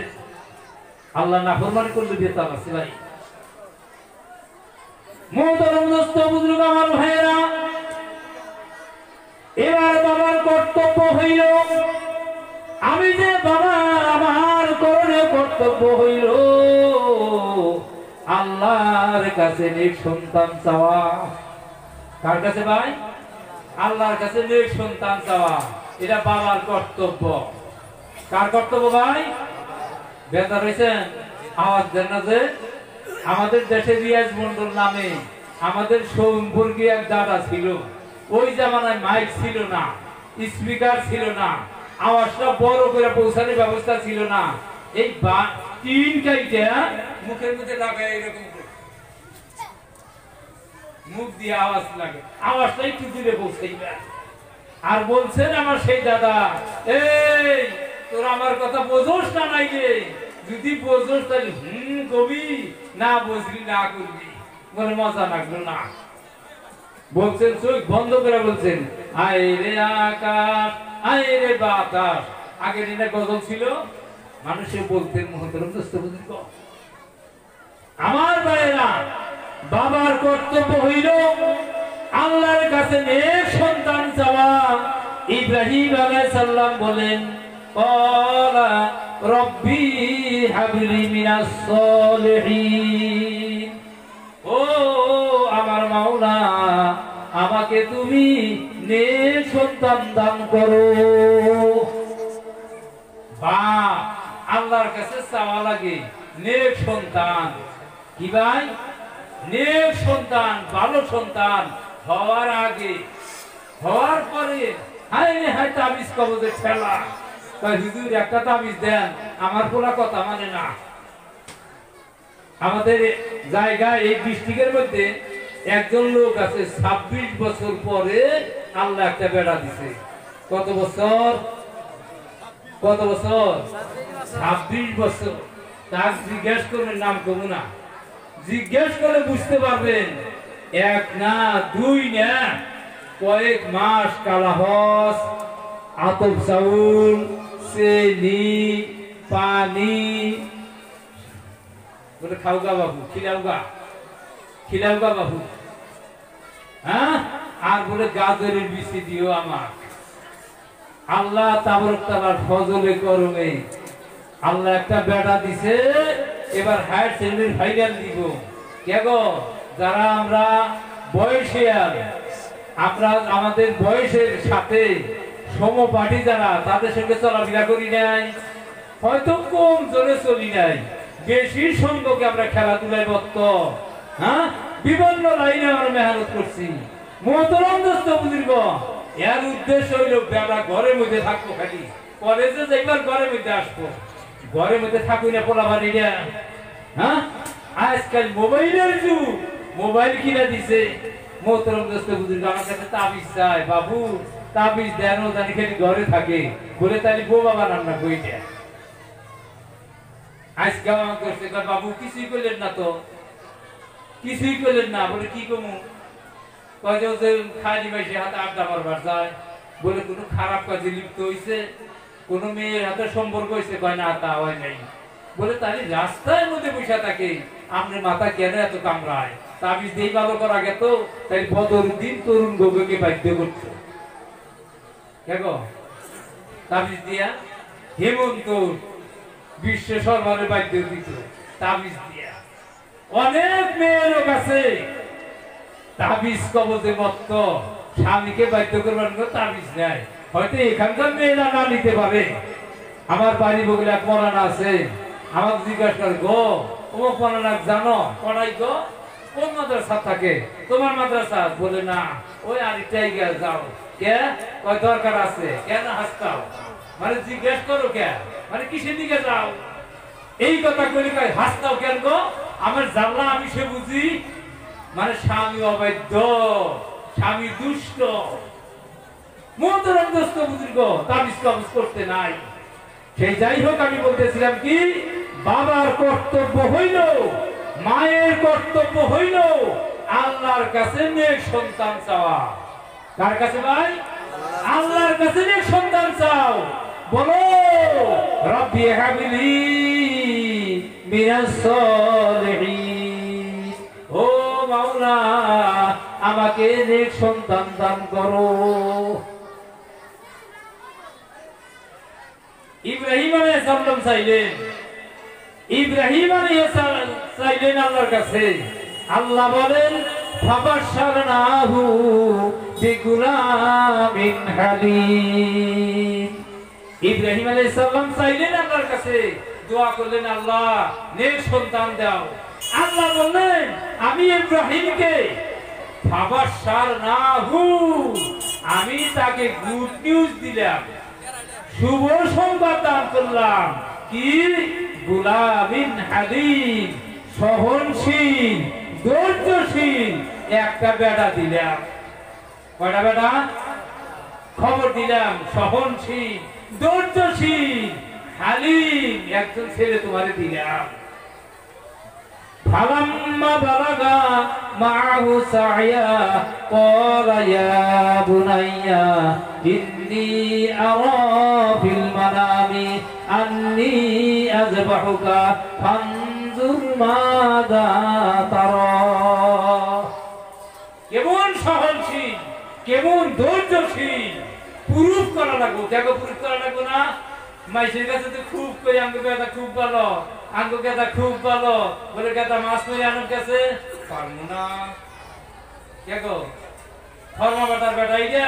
আল্লাহ নাফরমানি করলে বেতাল আছে ভাই মুহতারাম দোস্ত বুজুর্গ আমার ভাইয়েরা এবার বাবার কর্তব্য হইল আমি যে বাবা আমার করণীয় কর্তব্য হইল আল্লাহর কাছে নেক সন্তান চাওয়া কার কাছে ভাই আল্লাহর কাছে নেক সন্তান চাওয়া এটা বাবার কর্তব্য কার কর্তব্য ভাই বেতার হয়েছেন আওয়াজ দেন না যে আমাদের দেশে রিয়াজ মন্ডল নামে আমাদের সম্পর্কীয় এক দাদা ছিল ওই জামানায় মাইক ছিল না স্পিকার ছিল না আওয়াজটা বড় করে পৌঁছানোর ব্যবস্থা ছিল না এই টিন কাইটা মুখের মধ্যে লাগায় এরকম মুখ দিয়ে আওয়াজ লাগে, আওয়াজটা একটু দূরে পৌঁছাইবে। আর বলছেন আমার সেই দাদা, এই তোর আমার কথা বোঝোস না নাই রে, যদি বোঝোস তাহলে কবি, না বুঝলি না করবি, বলে মজা লাগলো না। বলছেন চোখ বন্ধ করে বলছেন, আয় রে আকাশ আয় রে বাতাস। আগের দিনে গজল ছিল, মানুষে বলতেন মহতরম দোস্ত বুজুর্গ, আমার ভাইয়েরা, বাবার কর্তব্য হইল আল্লাহর কাছে নেক সন্তান চাওয়া। ইব্রাহিম আলাইহিস সালাম বলেন, ক্বালা রব্বি হাবলি মিনাস সলিহিন, ও আমার মাওলা, আমাকে তুমি নেক সন্তান দান করো। বাপ আল্লাহর কাছে চাওয়া লাগে নেক সন্তান। কি ভাই, নেক সন্তান, ভালো সন্তান হওয়ার আগে, হওয়ার পরে হায় হায় তাবিজ কবজে ফেলা, হুজুর একটা তাবিজ দেন, আমার পোলা কথা মানে না। আমাদের জায়গায় এই ডিস্ট্রিক্টের মধ্যে একজন লোক আছে, 26 বছর পরে আল্লাহ একটা বেড়া দিছে। কত বছর? কত বছর? 26 বছর। তার জিজ্ঞেস করবেন, নাম কমু না, জিজ্ঞেস করে বুঝতে পারবেন। এক না দুই না, কয়েক মাস কালাহস, আতপ চাউল, চেনি, পানি বলে খাওগা বাবু, খিলাওগা, খিলাওগা বাবু, হ্যাঁ, আর বলে গাজরের বিচি দিও আমার। আল্লাহ তাবারক তাআলার ফজলে করমে আল্লাহ একটা বেটা দিছে। এবার হায়ার সেকেন্ডারি ফাইনাল দিব। কেন? যারা আমরা বয়সে, আমরা আমাদের বয়সের সাথে সমপাঠী যারা, তাদের সঙ্গে চলাফেরা করি নাই, হয়তো কম জোরে চলি নাই, বেশি সংখ্যকে আমরা খেলাধুলায় বত্ত, হ্যাঁ, বিভিন্ন লাইনে আমরা মেহনত করছি। মোহতরম দোস্ত বুজুর্গ, এর উদ্দেশ্য হইল বেটা ঘরের মধ্যে থাকবো, খালি কলেজে যাইবার ঘরের মধ্যে আসবো, ঘরের মধ্যে থাকুই না পোলা বাড়িটা। হ্যাঁ, আজকাল মোবাইলের যুগ, মোবাইল কিনা দিছে। মোহতরম দোস্ত বুজুর্গ, আমার কাছে তাবিজ চায়, বাবু তাবিজ দেন, জানি খালি ঘরে থাকে, বলে তাহলে বউ বাবা রান্না কইটা। আজকে আমার করছে, বাবু কিছুই করলেন না তো, কিছুই করলেন না। বলে কি কমু? খালি বাইসে হাতে আড্ডা মারবার যায়, বলে কোনো খারাপ কাজে লিপ্ত হয়েছে, কোন মেয়ের হাতে সম্পর্ক হয়েছে, কয় না তা হয় নাই। বলে তাহলে রাস্তার মধ্যে বসে থাকে, আপনার মাথা কেন এত কামড়ায়? তাবিজ দিয়ে ভালো করা গেত, তাই বদরুদ্দিন তরুণ গগৈকে বাধ্য করছে। কেন? তাবিজ দিয়া হেমন্ত বিশ্ব সরকারের বাধ্য দিত, তাবিজ দিয়া। অনেক মেয়ের কাছে তাবিজ কবজে মত্ত, স্বামীকে বাধ্য করবার তাবিজ নেয়। হয়তো এখানকার মেয়েরা না নিতে পারে। আমার বাড়ি বগলে এক মরানা আছে, আমাকে জিজ্ঞাসা করে, গো অমুক মরানা জানো? পড়াই গো, কোন মাদ্রাসা থাকে? তোমার মাদ্রাসা? বলে না, ওই আরেকটাই গিয়ে যাও। কে? কয় দরকার আছে। কেন হাসতাও? মানে জিজ্ঞেস করো কে, মানে কিসের দিকে যাও? এই কথা কইলে কয় হাসতাও কেন গো? আমার জানলা আমি সে বুঝি, মানে স্বামী অবৈধ, স্বামী দুষ্ট। মোহতরম দোস্ত বুজুর্গ, তাবিজ কবজ করতে নাই। সেই যাই হোক, আমি বলতেছিলাম কি, বাবার কর্তব্য হইল, মায়ের কর্তব্য হইল আল্লাহর কাছে নেক সন্তান চাওয়া। কার কাছে ভাই? আল্লাহর কাছে নেক সন্তান চাও। বলো, রব্বি হাবলি মিনাস সলিহিন, ও মাওলা, আমাকে নেক সন্তান দান করো। ইব্রাহিম আলাইহিস সালাম চাইলেন, ইব্রাহিম আলাইহিস সালাম চাইলেন আল্লাহর কাছে। আল্লাহ বলেন, ফাবাশশারনাহু বিগুলামিন হালিম। ইব্রাহিম আলাইহিস সালাম চাইলেন আল্লাহর কাছে, দোয়া করলেন, আল্লাহ নেক সন্তান দাও। আল্লাহ বললেন, আমি ইব্রাহিমকে ফাবাশশারনাহু, আমি তাকে গুড নিউজ দিলাম, শুভ সংবাদ দান করলাম। কি? গুলামিন হালিম, সহনশীল, ধৈর্যশীল একটা বেটা দিলাম। কয়টা বেটা? খবর দিলাম সহনশীল, ধৈর্যশীল, হালিম একজন ছেলে তোমারে দিলাম। ফালাম্মা বালাগা মাআহু সা'য়া ক্বালা ইয়া বুনাইয়া ইন্নী আরা ফিল মানামি আন্নী আযবাহুকা ফানজুর মাযা তারা। কেমন সহনশীল, কেমন ধৈর্যশীল, প্রুফ করা লাগবো। দেখো প্রুফ করা লাগবো না? মাইসের কাছে তো খুব কই আঙ্গ গেদা খুব ভালো, আঙ্গ গেদা খুব ভালো বলে গেদা মাছ মেরে আনার কাছে পারবো না। দেখো ফর্মা বেটার বেটা এইটা,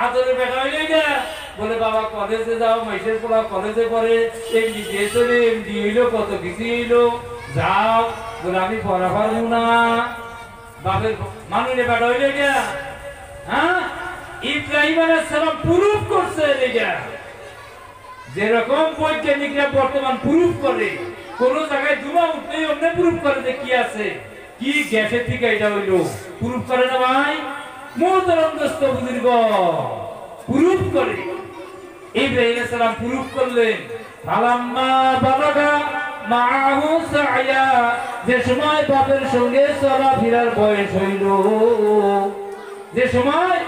আদরের বেটা হইলে এইটা বলে বাবা কলেজে যাও, মাইসের পোলা কলেজে পড়ে, এমনি দিয়ে চলে এমনি হইলো কত কিছু হইলো, যাও বলে আমি পড়া পারবো না। বাপের মানুষের বেটা হইলে এইটা। হ্যাঁ, ইব্রাহিম আলাইহিস সালাম প্রুফ করছে এইটা। যেরকম বৈজ্ঞানিকরা বর্তমান প্রুফ করে, কোন জায়গায় ধোঁয়া উঠলেই অন্য প্রুফ করে যে কি আছে, কি গ্যাসের থেকে এটা হইলো, প্রুফ করে না ভাই? মোহতারাম দোস্ত বুজুর্গ, প্রুফ করে। ইব্রাহিম আলাইহিস সালাম প্রুফ করলেন। ফালাম্মা বালাগা মাআহু সা'য়া, যে সময় বাপের সঙ্গে চলাফেরার বয়স হইল, যে সময়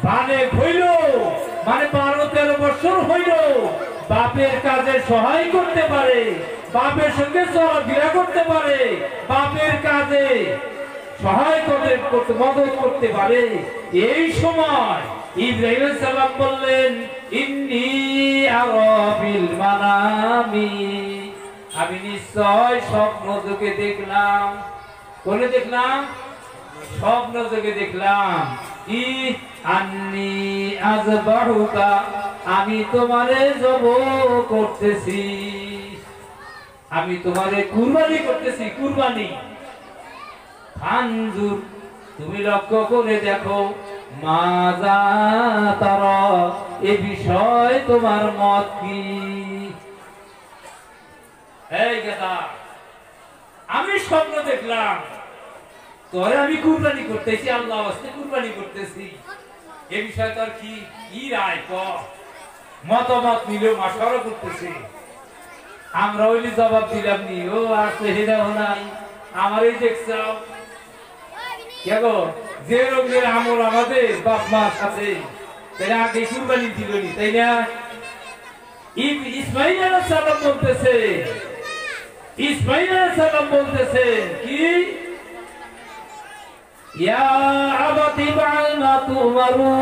বালেগ হইল, মানে 12-13 বছর হইল, বাপের কাজে সহায় করতে পারে, বাপের সঙ্গে চলাফেরা করতে পারে, বাপের কাজে সহায় করতে মদত করতে পারে, এই সময় ইব্রাহিম আলাইহিস সালাম বললেন ইন্নী আরা ফিল মানামি, আমি নিশ্চয় স্বপ্ন যোগে দেখলাম। কোনে দেখলাম? স্বপ্ন যোগে দেখলাম। কি? আন্নী আযবাহুকা, আমি তোমারে জবাই করতেছি, আমি তোমারে কুরবানি করতেছি, কুরবানি। ফানজুর, তুমি লক্ষ্য করে দেখো, মাযা তারা, এই বিষয় তোমার মত কি? এই গেদা, আমি স্বপ্ন দেখলাম, তোরে আমি কুরবানি করতেছি, আল্লাহ ওয়াস্তে কুরবানি করতেছি, এই বিষয় তোর কি কি রায়? ক মতামত নিল, মাশাআল্লাহ করতেছে। আমরা ওইলি জবাব দিলাম নি, ও আছে হেদাও নাই, আমারই দেখছাও। কেগো যে রোগের আমল আমাদের বাপ মার সাথে, তাই আগে কুরবানি দিল নি, তাই না? ইসমাঈল আলাইহিস সালাম বলতেছে, ইসমাঈল আলাইহিস সালাম বলতেছে কি? ইয়া আবাতি বা'ল মা তুমারু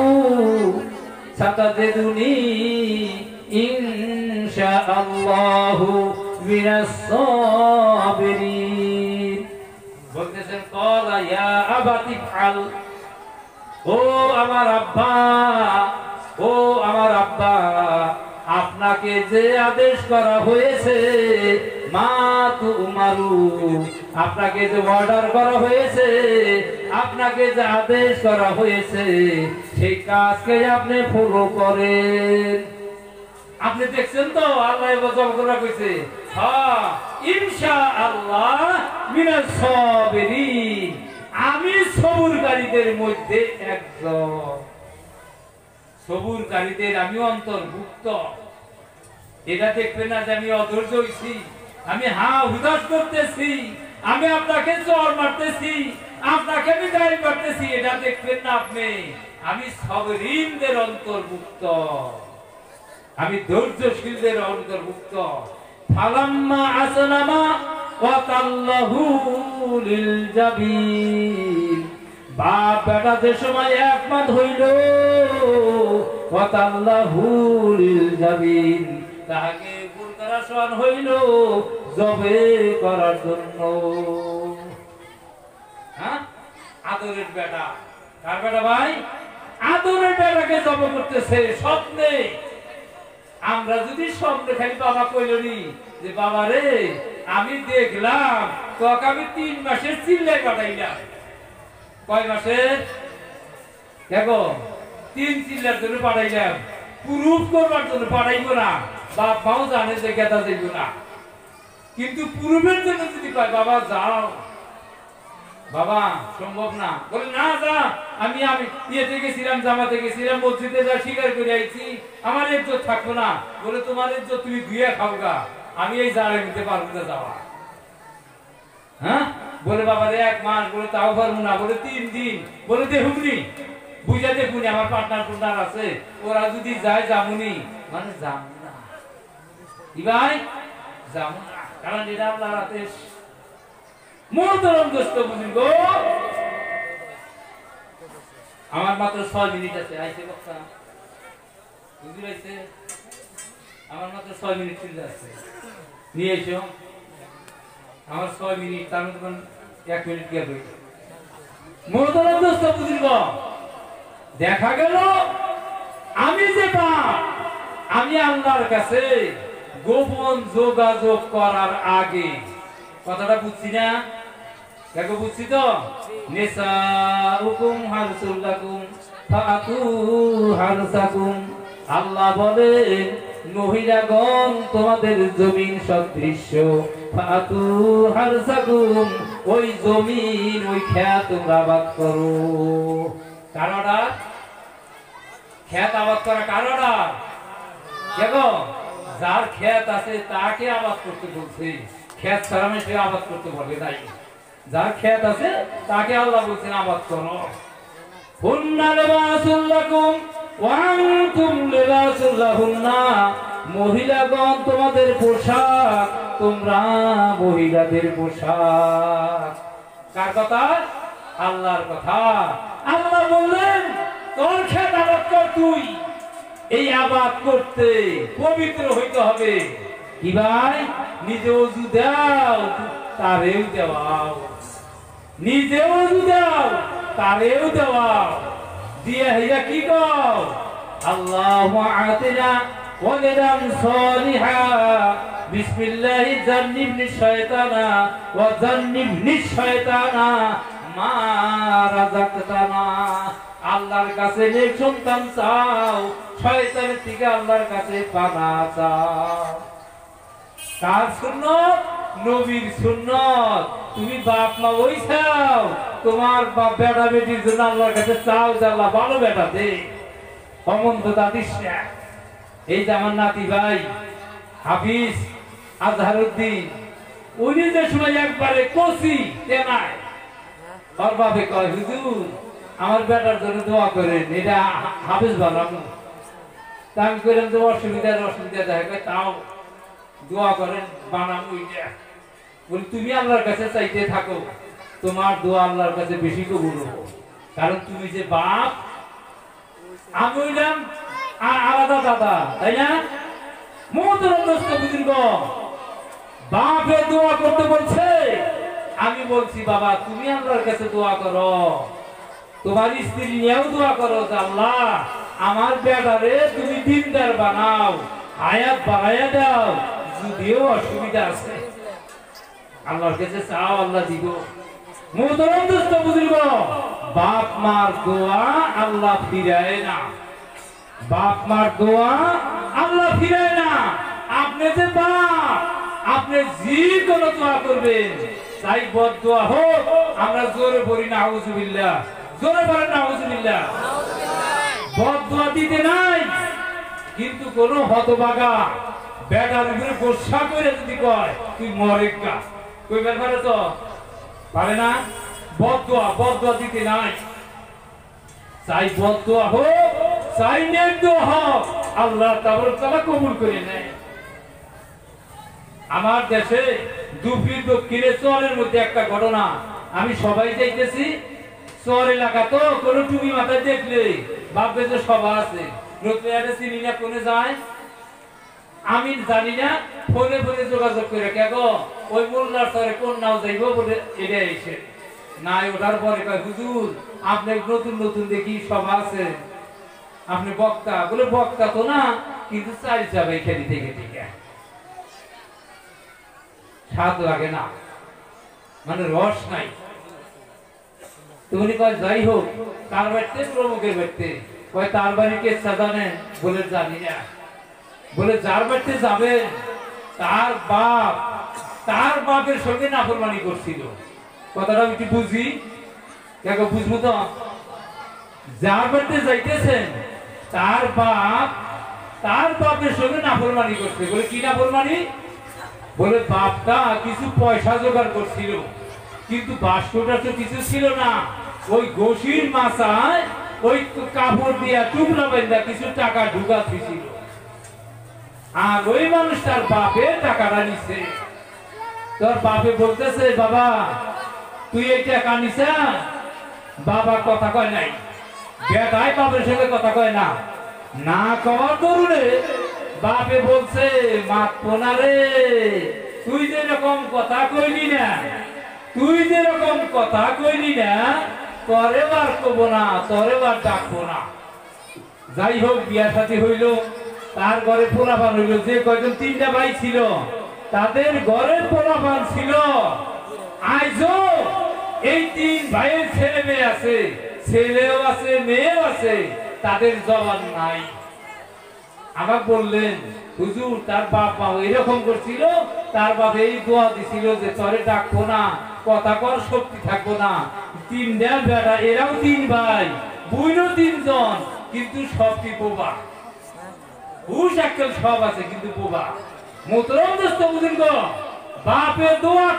সাতাজিদুনি ইনশাআল্লাহু মিনাস সাবিরিন। বলতেছেন ক্বালা ইয়া আবাতি ফাল, ও আমার আব্বা, ও আমার আব্বা, আপনাকে যে আদেশ করা হয়েছে, মা তুমারু, আপনাকে যে অর্ডার করা হয়েছে, আপনাকে যে আদেশ করা হয়েছে, সেই কাজকে আপনি ফলো করেন। আপনি দেখছেন তো আল্লাহ ওয়াজব করা কইছে, হ্যাঁ ইনশাআল্লাহ মিনাস সাবিরিন, আমি সবুরকারীদের মধ্যে একজন, সবুরকারীদের আমি অন্তর্ভুক্ত। এটা দেখবেন না যে আমি অধৈর্য হইছি, আমি হুদাস করতেছি, আমি আপনাকে চর মারতেছি, আপনাকে আমি গায়ে মারতেছি, এটা দেখবেন না আপনি। আমি সাবরিনদের অন্তর্ভুক্ত, আমি ধৈর্যশীলদের অন্তর্ভুক্ত। ফালাম্মা আসলামা ওয়া তাল্লাহু লিল জাবিন, বাপ বেটা যে সময় একমত হইল, ওয়া তাল্লাহু লিল জাবিন, তাহাকে পুনরাসন হইল জবে করার জন্য। হ্যাঁ, আদরের বেটা, কার বেটা ভাই? আদরের বেটাকে জব করতেছে স্বপ্নে। আমরা যদি স্বপ্নে খালি বাবা কইলি যে বাবা রে আমি দেখলাম তোকে আমি 3 মাসের চিল্লাই পাঠাইলাম। কয় মাসের? দেখো 3 চিল্লার জন্য পাঠাইলাম, প্রুফ করবার জন্য পাঠাইবো না। বাপ মাও জানে যে গেদা যাইব না, কিন্তু প্রুফের জন্য যদি কয় বাবা যাও, বাবা সম্ভব না। বলে না যা, আমি ইয়েতে গেছিলাম, জামাতে গেছিলাম, মসজিদে যা স্বীকার করে আইছি, আমার ইজ্জত থাকবো না। বলে তোমার ইজ্জত তুমি ধুয়ে খাওগা, আমি এই জালে নিতে পারবো না যাওয়া। হ্যাঁ বলে বাবা রে 1 মাস, বলে তাও পারবো না। বলে 3 দিন, বলে দেখুনি বুঝা দেখুনি, আমার পার্টনার আছে, ওরা যদি যায় যামুনি, মানে যাবো না। কি ভাই যাবো না, কারণ এটা আল্লাহর আদেশ। মোহতরম দোস্ত বুঝুন গো, আমার মাত্র 6 মিনিট আছে। আইছে বক্তা বুঝি পাইছে, আমার মাত্র 6 মিনিট চলে আছে, নিয়ে এসো। আমার 6 মিনিট, তার মধ্যে 1 মিনিট গেল। মোহতরম দোস্ত বুঝুন গো, দেখা গেল আমি যেটা আমি আল্লাহর কাছে গোপন যোগাযোগ করার আগে, কথাটা বুঝছি না? দেখো বুঝছি তো, নিসাউকুম হারসুল লাকুম ফাতু হারসাকুম। আল্লাহ বলেন মহিলাগণ তোমাদের জমিন সদৃশ্য, ফাতু হারসাকুম ওই জমিন ওই ক্ষেত তোমরা আবাদ করো। কারণটা ক্ষেত আবাদ করা, কারণটা দেখো যার ক্ষেত আছে তাকে আবাদ করতে বলছে, ক্ষেত ছাড়া সে আবাদ করতে বলে তাই। যার ক্ষেত আছে তাকে আল্লাহ বলছেন আবাদ করো। হুন্না লিবাসুল লাকুম ওয়া আনতুম লিবাসুল লাহুন্না। মহিলাগণ তোমাদের পোশাক, তোমরা মহিলাদের পোশাক। কার কথা? আল্লাহর কথা। আল্লাহ বললেন তোর ক্ষেত আবাদ কর তুই। এই আবাদ করতে পবিত্র হইতে হবে। কি ভাই? নিজে ওযু দাও, তারেও দেওয়াও, নিজে ওযু দাও, তারেও দেওয়াও, দিয়ে হইয়া কি কও? আল্লাহু আতিনা ওয়ালিদান সালিহা বিসমিল্লাহি জান্নিবনি শায়তানা ওয়া জান্নিবনি শায়তানা মা রাযাকতানা। আল্লাহর কাছে নেক সন্তান চাও, শয়তানের থেকে আল্লাহর কাছে পানা চাও। কার সুন্নত? নবীর সুন্নত। তুমি বাপ মা ওই চাও, তোমার বাপ বেটা বেটির জন্য আল্লাহর কাছে চাও যে আল্লাহ ভালো বেটা দে, অমন্ততা দিস না। এই যে আমার নাতি ভাই হাফিজ আজহারউদ্দিন, উনি যে সময় একবারে কচি তেনায়, ওর বাপে কয় হুজুর আমার বেটার জন্য দোয়া করেন, এটা হাফিজ বানাবো। তা আমি কইলাম যে অসুবিধা দেখা যায়, তাও দোয়া করেন বানাবো। বলি তুমি আল্লাহর কাছে চাইতে থাকো, তোমার দোয়া আল্লাহর কাছে বেশি কবুল হবে। কারণ তুমি যে বাপ, আমি হইলাম আলাদা দাদা, তাই না? মোহতরম দোস্ত বুঝুন গো, বাপে দোয়া করতে বলছে, আমি বলছি বাবা তুমি আল্লাহর কাছে দোয়া করো, তোমার স্ত্রী নিয়েও দোয়া করো যে আল্লাহ আমার বেটারে তুমি দিনদার বানাও, হায়াত বাড়াইয়া দাও, যদিও অসুবিধা আছে আল্লাহর কাছে চাও, আল্লাহ দিব। মোহতরম দোস্ত বুঝুন গো, বাপ মার দোয়া আল্লাহ ফিরায় না, বাপ মার দোয়া আল্লাহ ফিরায় না। আপনি যে বাপ, আপনি যে কোনো দোয়া করবেন, চাই বদ দোয়া হোক, আমরা জোরে পড়ি না আউযুবিল্লাহ, জোরে পড়েন না আউযুবিল্লাহ। বদ দোয়া দিতে নাই, কিন্তু কোন হতভাগা বেটার উপরে গোসা করে যদি কয় তুই মরেগা, কইবার পারে তো? পারে না। বদ দোয়া দিতে নাই। চাই বদ দোয়া হোক, চাই নেক দোয়া হোক, আল্লাহ তাবারক তাআলা কবুল করে নেয়। আমার দেশে দুপির দক্ষিণে চরের মধ্যে একটা ঘটনা, আমি সবাই যাইতেছি, চর এলাকা তো কোন টুপি মাথায় দেখলে ভাববে যে সভা আছে, নতুন চিনি না কোনে যায়, আমি জানি না, ফোনে ফোনে যোগাযোগ করে কেন ওই মোল্লার চরে কোন নাও যাইব বলে এটা এসে নাই। ওঠার পরে কয় হুজুর আপনি নতুন নতুন দেখি সভা আছে, আপনি বক্তা? বলে বক্তা তো না, কিন্তু চাল যাবে খেলি থেকে থেকে স্বাদ লাগে না, মানে রস নাই। তুমি কয় যাই হোক, কার বাড়িতে? প্রমুখের বাড়িতে। কয় তার বাড়ি কে জানেন? বলে জানি না। বলে যার বাড়িতে যাবেন তার বাপের সঙ্গে নাফরমানি করছিল, কথাটা আমি কি বুঝি? দেখো বুঝবো তো, যার বাড়িতে যাইতেছেন তার বাপের সঙ্গে নাফরমানি করছে। বলে কি নাফরমানি? বলে বাপটা কিছু পয়সা জোগাড় করছিল, কিন্তু বাস্কটা তো কিছু ছিল না, ওই ঘষির মাথায় ওই কাপড় দিয়া টুকরা বেঁধা কিছু টাকা ঢুকা দিছিল, আর ওই মানুষটার বাপে টাকাটা নিছে। তোর বাপে বলতেছে, বাবা তুই এই টাকা নিছা? বাবা কথা কয় নাই, বেটাই বাপের সঙ্গে কথা কয় না, না কওয়ার দরুনে বাপে বলছে, মাতপোনা রে, তুই যেরকম কথা কইলি না, তরে বার কবো না, তরে বার ডাকবো না। যাই হোক, বিয়া সাথী হইল, তার ঘরে পোলাপান হইল। যে কয়জন 3টা ভাই ছিল তাদের ঘরে পোলাপান ছিল। আজও এই 3 ভাইয়ের ছেলে মেয়ে আছে, ছেলেও আছে মেয়েও আছে, তাদের জবান নাই। আমাকে বললেন, হুজুর তার বাপ মা এরকম করছিল, তার বাপ এই দোয়া দিছিল যে তরে ডাকবো না, কথা কর শক্তি থাকবো না। 3টা বেটা, এরাও 3 ভাই, বুইনও 3 জন, কিন্তু সবটি বোবা। হুশ আক্কেল সব আছে, কিন্তু বোবা। মোহতরম দোস্ত বুজুর্গ, বাপে দোয়া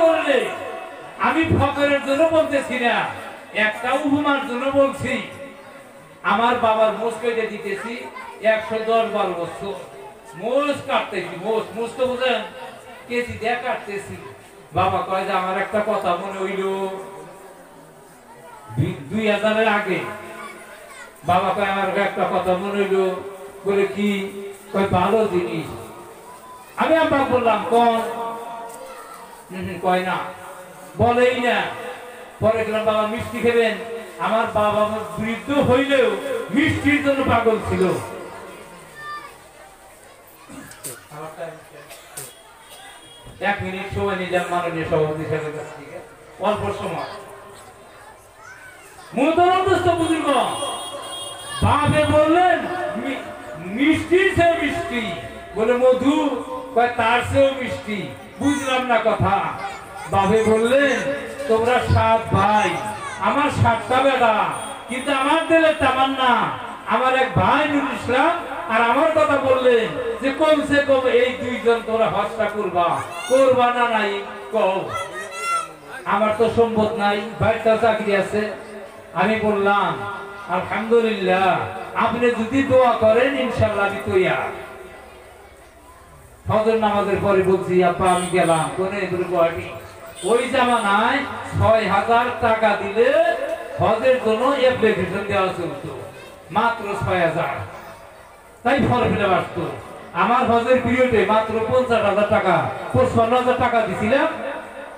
করলে, আমি ফকরের জন্য বলতেছি না, একটা উপমার জন্য বলছি। আমার বাবার মোষ কেটে দিতেছি 110-12 বছর, মোষ কাটতেছি, মোষ তো বুঝেন, কেজি দিয়ে কাটতেছি। বাবা কয় যে আমার একটা কথা মনে হইল 2000-এর আগে। বাবা কয় আমার একটা কথা মনে হইল। বলে কি? কয় ভালো জিনিস। আমি আব্বা বললাম কোন? কয় না, বলেই না। পরে গেলাম, বাবা মিষ্টি খেবেন? আমার বাবা বৃদ্ধ হইলেও মিষ্টির জন্য পাগল ছিল। 1 মিনিট সময় নিলাম মাননীয় সভাপতি সাহেবের কাছ থেকে, অল্প সময়। মোহতরম দোস্ত বুজুর্গ, বাপে বললেন মিষ্টির চেয়ে মিষ্টি। বলে মধু? কয় তার চেয়েও মিষ্টি। বুঝলাম না কথা। বাপে বললেন, তোমরা 7 ভাই, আমার 7টা বেটা, কিন্তু আমার দিলে তামান্না, আমার এক ভাই নুরুল ইসলাম আর আমার কথা বললেন যে কমসে কম এই 2 জন তোমরা হজটা করবা না? নাই কও। আমার তো সম্পদ নাই, ভাইটা চাকরি আছে। আমি বললাম, আলহামদুলিল্লাহ, আপনি যদি দোয়া করেন ইনশাআল্লাহ আমি তৈয়ার। ফজর নামাজের পরে বলছি, আপা আমি গেলাম কোনে গুয়াহাটি। ওই জামানায় 6000 টাকা দিলে হজের জন্য অ্যাপ্লিকেশন দেওয়া চলতো, মাত্র 6000। তাই ফর্ম ফিল আপ আসতো। আমার হজের পিরিয়ডে মাত্র 50,000 টাকা, 55,000 টাকা দিছিলাম।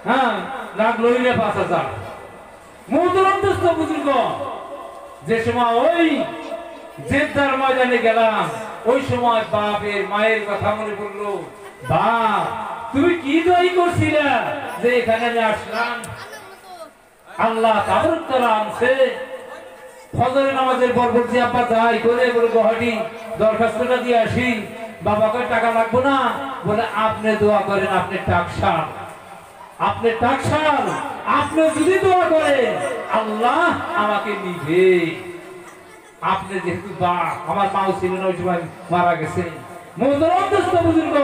হ্যাঁ, লাগলো 5,000। মোহতরম দোস্ত বুজুর্গ, যে সময় ওই জেদ্দার ময়দানে গেলাম, ওই সময় বাপের মায়ের কথা মনে পড়লো। বাপ, তুমি কি দোয়াই করছিলা যে এখানে আমি আসলাম? আল্লাহ তাবারক তাআলা আনছে। ফজরের নামাজের পর বলছি, আব্বা যাই করে গুয়াহাটি দরখাস্তটা দিয়ে আসি। বাবা কয় টাকা লাগবো না। বলে আপনি দোয়া করেন, আপনি টাকশাল, আপনি যদি দোয়া করেন আল্লাহ আমাকে নিবে। আপনি যেহেতু বাপ, আমার মাও ছিলেন ওই সময়, মারা গেছে। মোহতরম দোস্ত বুজুর্গ,